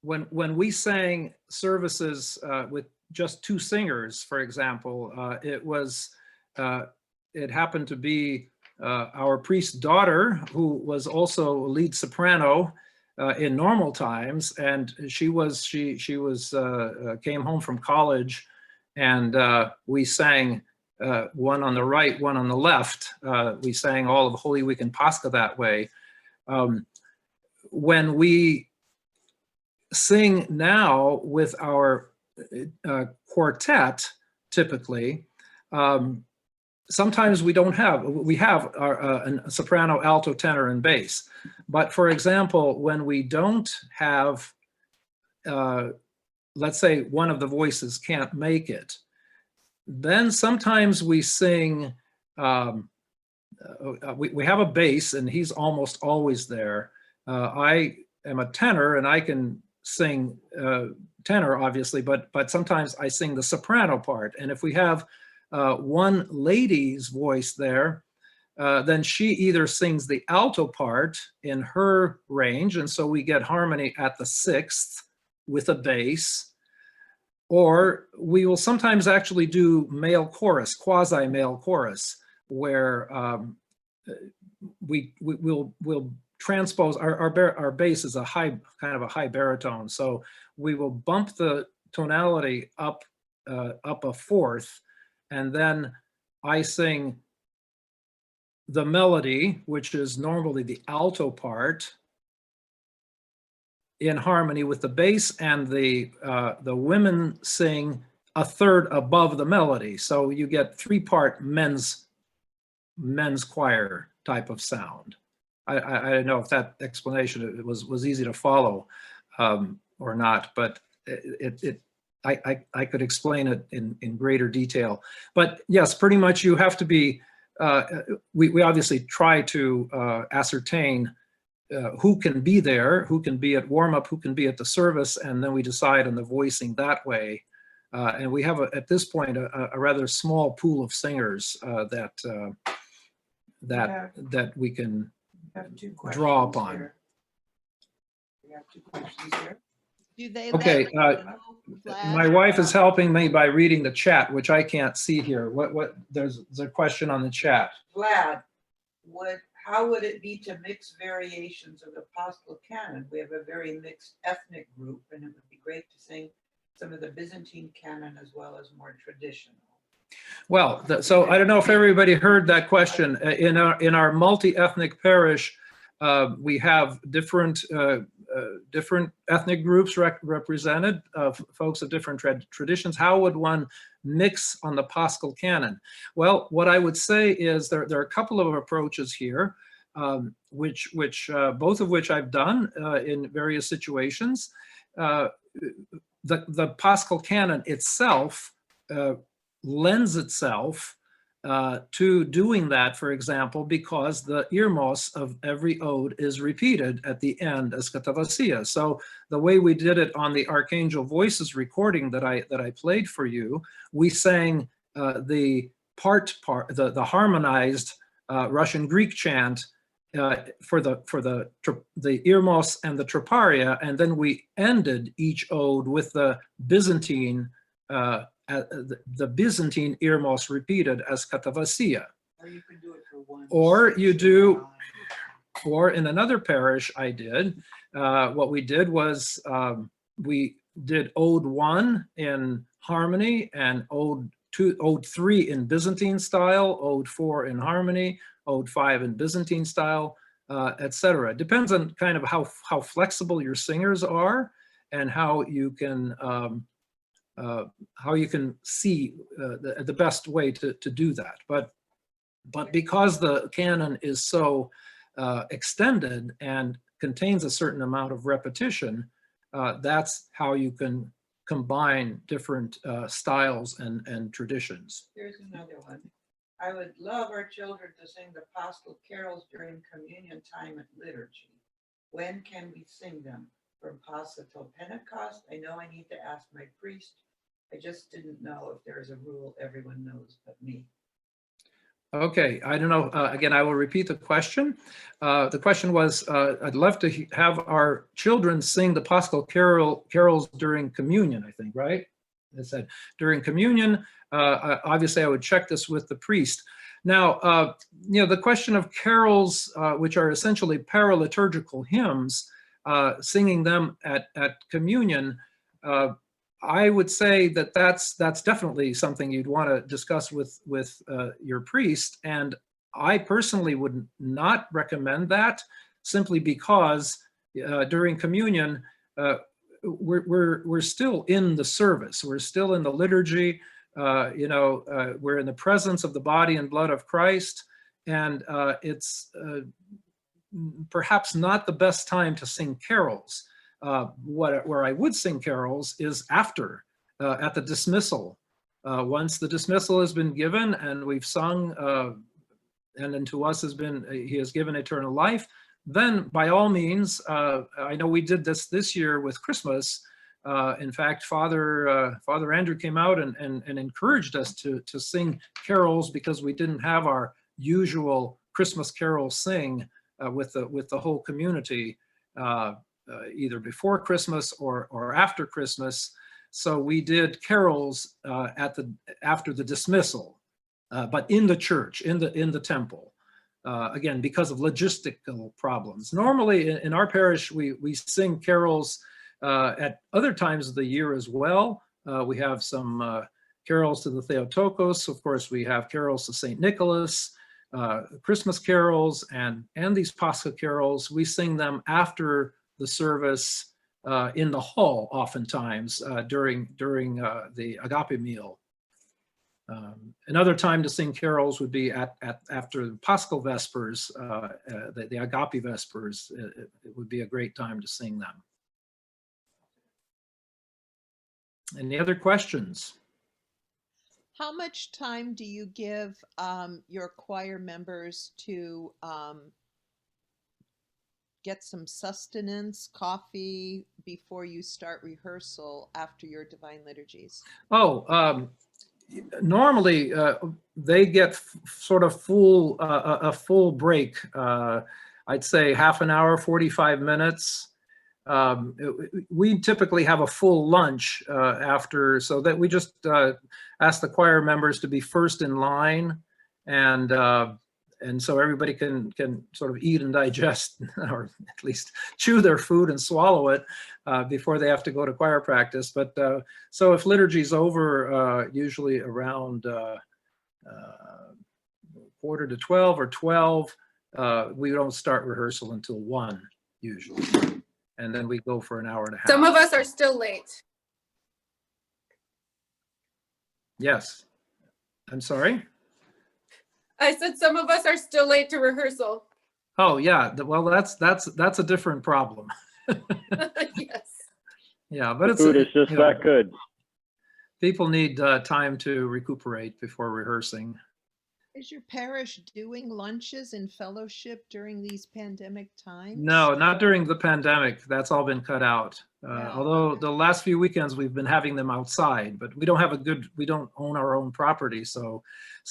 when we sang services with just 2 singers, for example, it happened to be our priest's daughter, who was also a lead soprano in normal times, and she came home from college, and we sang one on the right, one on the left. We sang all of Holy Week and Pascha that way. When we sing now with our quartet, typically, sometimes we have a soprano, alto, tenor, and bass. But for example, when we don't have, let's say one of the voices can't make it, then sometimes we sing, we have a bass and he's almost always there. I am a tenor and I can sing tenor, obviously, but sometimes I sing the soprano part. And if we have one lady's voice there, then she either sings the alto part in her range, and so we get harmony at the 6th with a bass, or we will sometimes actually do male chorus, quasi-male chorus, where we'll transpose our bass is a high, kind of a high baritone, so we will bump the tonality up a 4th, and then I sing the melody, which is normally the alto part, in harmony with the bass, and the women sing a third above the melody. So you get three-part men's choir type of sound. I don't know if that explanation was easy to follow or not, but I could explain it in greater detail. But yes, pretty much you have to be, we obviously try to ascertain who can be there, who can be at warm-up, who can be at the service, and then we decide on the voicing that way. And we have, at this point, a rather small pool of singers that we can have two draw questions upon. here. We have two questions here. Do they Okay, let you know, my Vlad? wife is helping me by reading the chat, which I can't see here. There's a question on the chat. Vlad, how would it be to mix variations of the Apostle canon? We have a very mixed ethnic group, and it would be great to sing some of the Byzantine canon as well as more traditional. Well, so I don't know if everybody heard that question. In our multi-ethnic parish, we have different ethnic groups represented, folks of different traditions. How would one mix on the Paschal canon? Well, what I would say is there are a couple of approaches here, which both of which I've done in various situations. The Paschal canon itself lends itself to doing that, for example, because the irmos of every ode is repeated at the end as katavasia. So the way we did it on the Archangel Voices recording that I played for you, we sang the harmonized Russian Greek chant for the irmos and the troparia, and then we ended each ode with the Byzantine irmos repeated as katavasia. Or you can do it for one. Or you do, or in another parish I did, what we did was we did ode 1 in harmony and ode 3 in Byzantine style, ode 4 in harmony, ode 5 in Byzantine style, etc. It depends on kind of how flexible your singers are and how you can see the best way to do that. But because the canon is so extended and contains a certain amount of repetition, that's how you can combine different styles and traditions. Here's another one. I would love our children to sing the Paschal carols during communion time at liturgy. When can we sing them? From Pascha till Pentecost? I know I need to ask my priest. I just didn't know if there's a rule everyone knows but me. Okay, I don't know. Again, I will repeat the question. The question was, I'd love to have our children sing the Paschal carols during communion, I think, right? It said during communion. Obviously, I would check this with the priest. Now, the question of carols, which are essentially paraliturgical hymns, singing them at communion, I would say that that's definitely something you'd want to discuss with your priest. And I personally would not recommend that, simply because during communion, we're still in the service. We're still in the liturgy. We're in the presence of the body and blood of Christ. And it's perhaps not the best time to sing carols. Where I would sing carols is after, at the dismissal. Once the dismissal has been given and we've sung, and unto us he has given eternal life, then by all means, I know we did this year with Christmas. In fact, Father Andrew came out and encouraged us to sing carols, because we didn't have our usual Christmas carol sing with the whole community. Either before Christmas or after Christmas. So we did carols after the dismissal, but in the church, in the temple. Again, because of logistical problems. Normally in our parish, we sing carols at other times of the year as well. We have some carols to the Theotokos. Of course, we have carols to St. Nicholas, Christmas carols, and these Pascha carols. We sing them after the service in the hall, oftentimes during the agape meal. Another time to sing carols would be after the Paschal Vespers, the agape Vespers. It would be a great time to sing them. Any other questions? How much time do you give your choir members to get some sustenance, coffee, before you start rehearsal after your divine liturgies? Oh, normally they get sort of a full break. I'd say half an hour, 45 minutes. We typically have a full lunch after, so that we just ask the choir members to be first in line, and so everybody can sort of eat and digest, or at least chew their food and swallow it before they have to go to choir practice. But so if liturgy's over, usually around 11:45 or 12, we don't start rehearsal until 1 usually. And then we go for an hour and a half. Some of us are still late. Yes. I'm sorry? I said some of us are still late to rehearsal. Oh, yeah. Well, that's a different problem. Yes. Yeah, but it's Food is just that good. People need time to recuperate before rehearsing. Is your parish doing lunches and fellowship during these pandemic times? No, not during the pandemic. That's all been cut out. Yeah. Although the last few weekends we've been having them outside, but we don't own our own property, so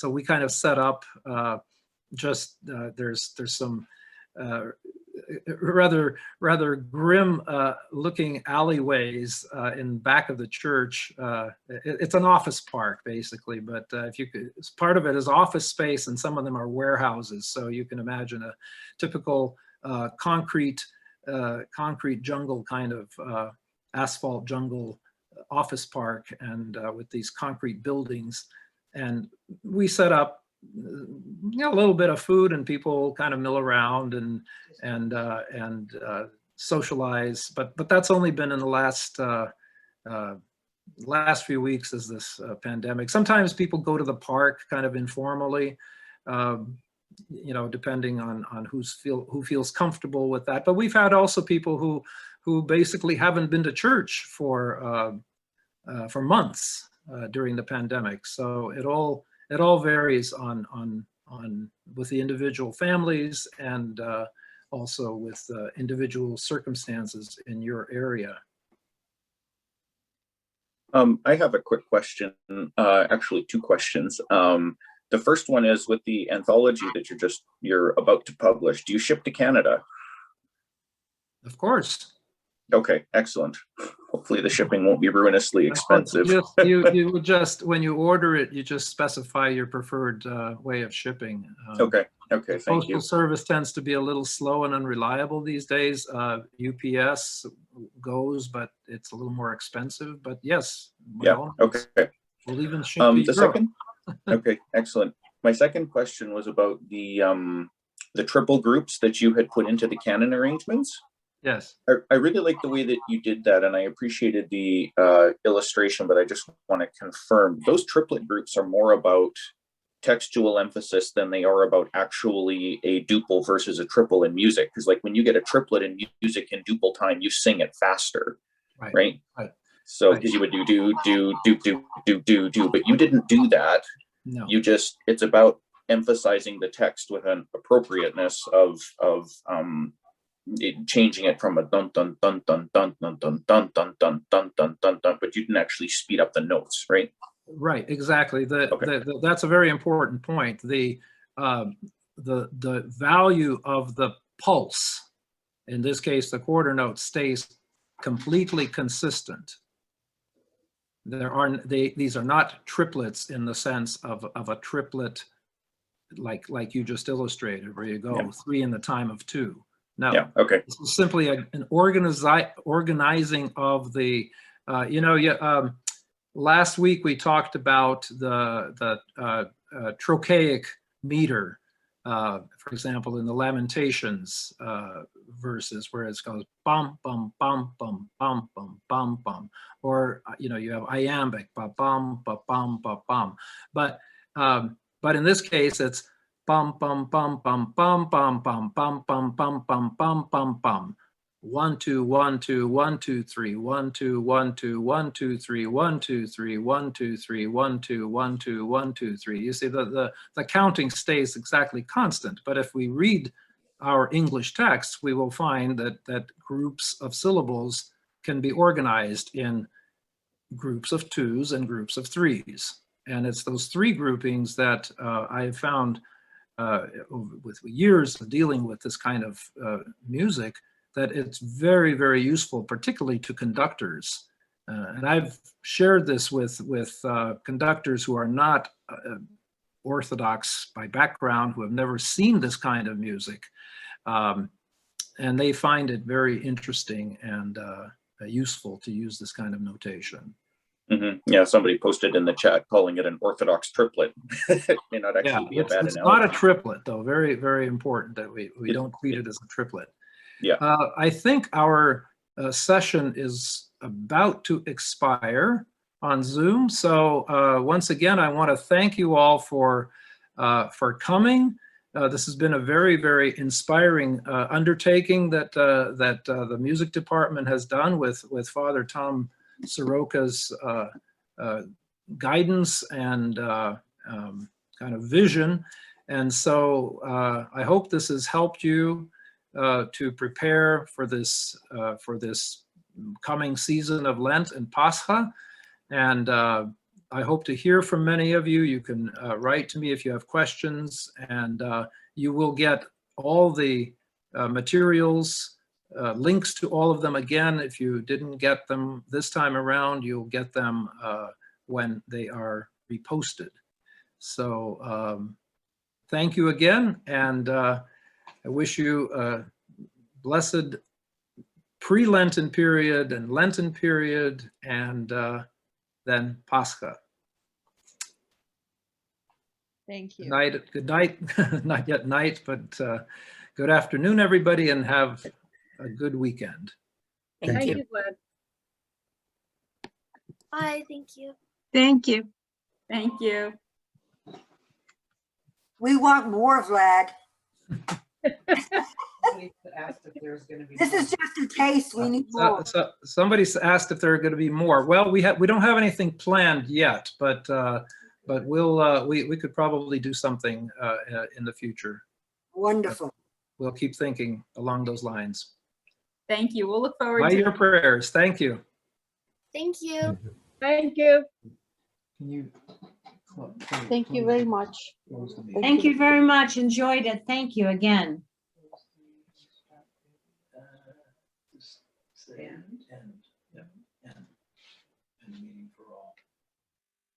we kind of set up there's some rather grim looking alleyways in back of the church. It's an office park basically, but if you could, part of it is office space and some of them are warehouses. So you can imagine a typical concrete jungle kind of asphalt jungle office park, and with these concrete buildings. And we set up a little bit of food, and people kind of mill around and socialize, but that's only been in the last few weeks as this pandemic. Sometimes people go to the park kind of informally, depending on who feels comfortable with that. But we've had also people who basically haven't been to church for months during the pandemic. So it all varies on with the individual families, and also with individual circumstances in your area. I have a quick question, actually 2 questions. The first one is, with the anthology that you're about to publish, do you ship to Canada? Of course. Okay, excellent. Hopefully the shipping won't be ruinously expensive. You would just, when you order it, you just specify your preferred way of shipping. Okay, thank you. Postal service tends to be a little slow and unreliable these days. UPS goes, but it's a little more expensive. But yes. Yeah, okay. We'll even ship to Europe. Okay, excellent. My second question was about the triple groups that you had put into the canon arrangements. Yes. I really like the way that you did that, and I appreciated the illustration, but I just want to confirm those triplet groups are more about textual emphasis than they are about actually a duple versus a triple in music. Because like when you get a triplet in music in duple time, you sing it faster, right? So because you would do, but you didn't do that. No. You just, it's about emphasizing the text with an appropriateness of changing it from a dun dun dun dun dun dun dun dun dun dun dun dun dun dun, but you didn't actually speed up the notes, right? Right, exactly. That's a very important point. The value of the pulse, in this case, the quarter note, stays completely consistent. These are not triplets in the sense of a triplet like you just illustrated, where you go 3 in the time of 2. No, this is simply an organizing of the, last week we talked about the trochaic meter, for example, in the Lamentations verses, where it goes bum bum bum bum bum bum bum bum, or you have iambic ba bum ba bum ba bum, but in this case it's bum bum bum bum bum bum bum bum bum bum bum bum bum bum. 1 2 1 2 1 2 3 1 2 1 2 1 2 3 1 2 3 1 2 3 1 2 1 2 1 2 3. You see the counting stays exactly constant, but if we read our English text, we will find that groups of syllables can be organized in groups of 2s and groups of 3s, and it's those 3 groupings that I have found with years of dealing with this kind of music, that it's very, very useful, particularly to conductors. And I've shared this with conductors who are not Orthodox by background, who have never seen this kind of music. And they find it very interesting and useful to use this kind of notation. Mm-hmm. Yeah, somebody posted in the chat calling it an Orthodox triplet. It may not actually be a bad it's analogy. not a triplet, though. Very, very important that we don't treat it as a triplet. Yeah. I think our session is about to expire on Zoom. So once again, I want to thank you all for coming. This has been a very, very inspiring undertaking that the music department has done with Father Tom Soroka's guidance and kind of vision. And so I hope this has helped you to prepare for this coming season of Lent and Pascha. And I hope to hear from many of you. You can write to me if you have questions, and you will get all the materials, links to all of them again. If you didn't get them this time around, you'll get them when they are reposted. So thank you again, and I wish you a blessed pre-Lenten period and Lenten period, and then Pascha. Thank you. Good night, not yet night, but good afternoon, everybody, and have a good weekend. Thank you. Vlad. Bye, thank you. Thank you. Thank you. We want more, Vlad. This is just a taste. We need more. Somebody asked if there are going to be more. Well, we don't have anything planned yet, but we could probably do something in the future. Wonderful. We'll keep thinking along those lines. Thank you. We'll look forward By to your prayers. Thank you. Thank you. Thank you. Can you? Thank you very much. Thank you very much. Enjoyed it. Thank you again. And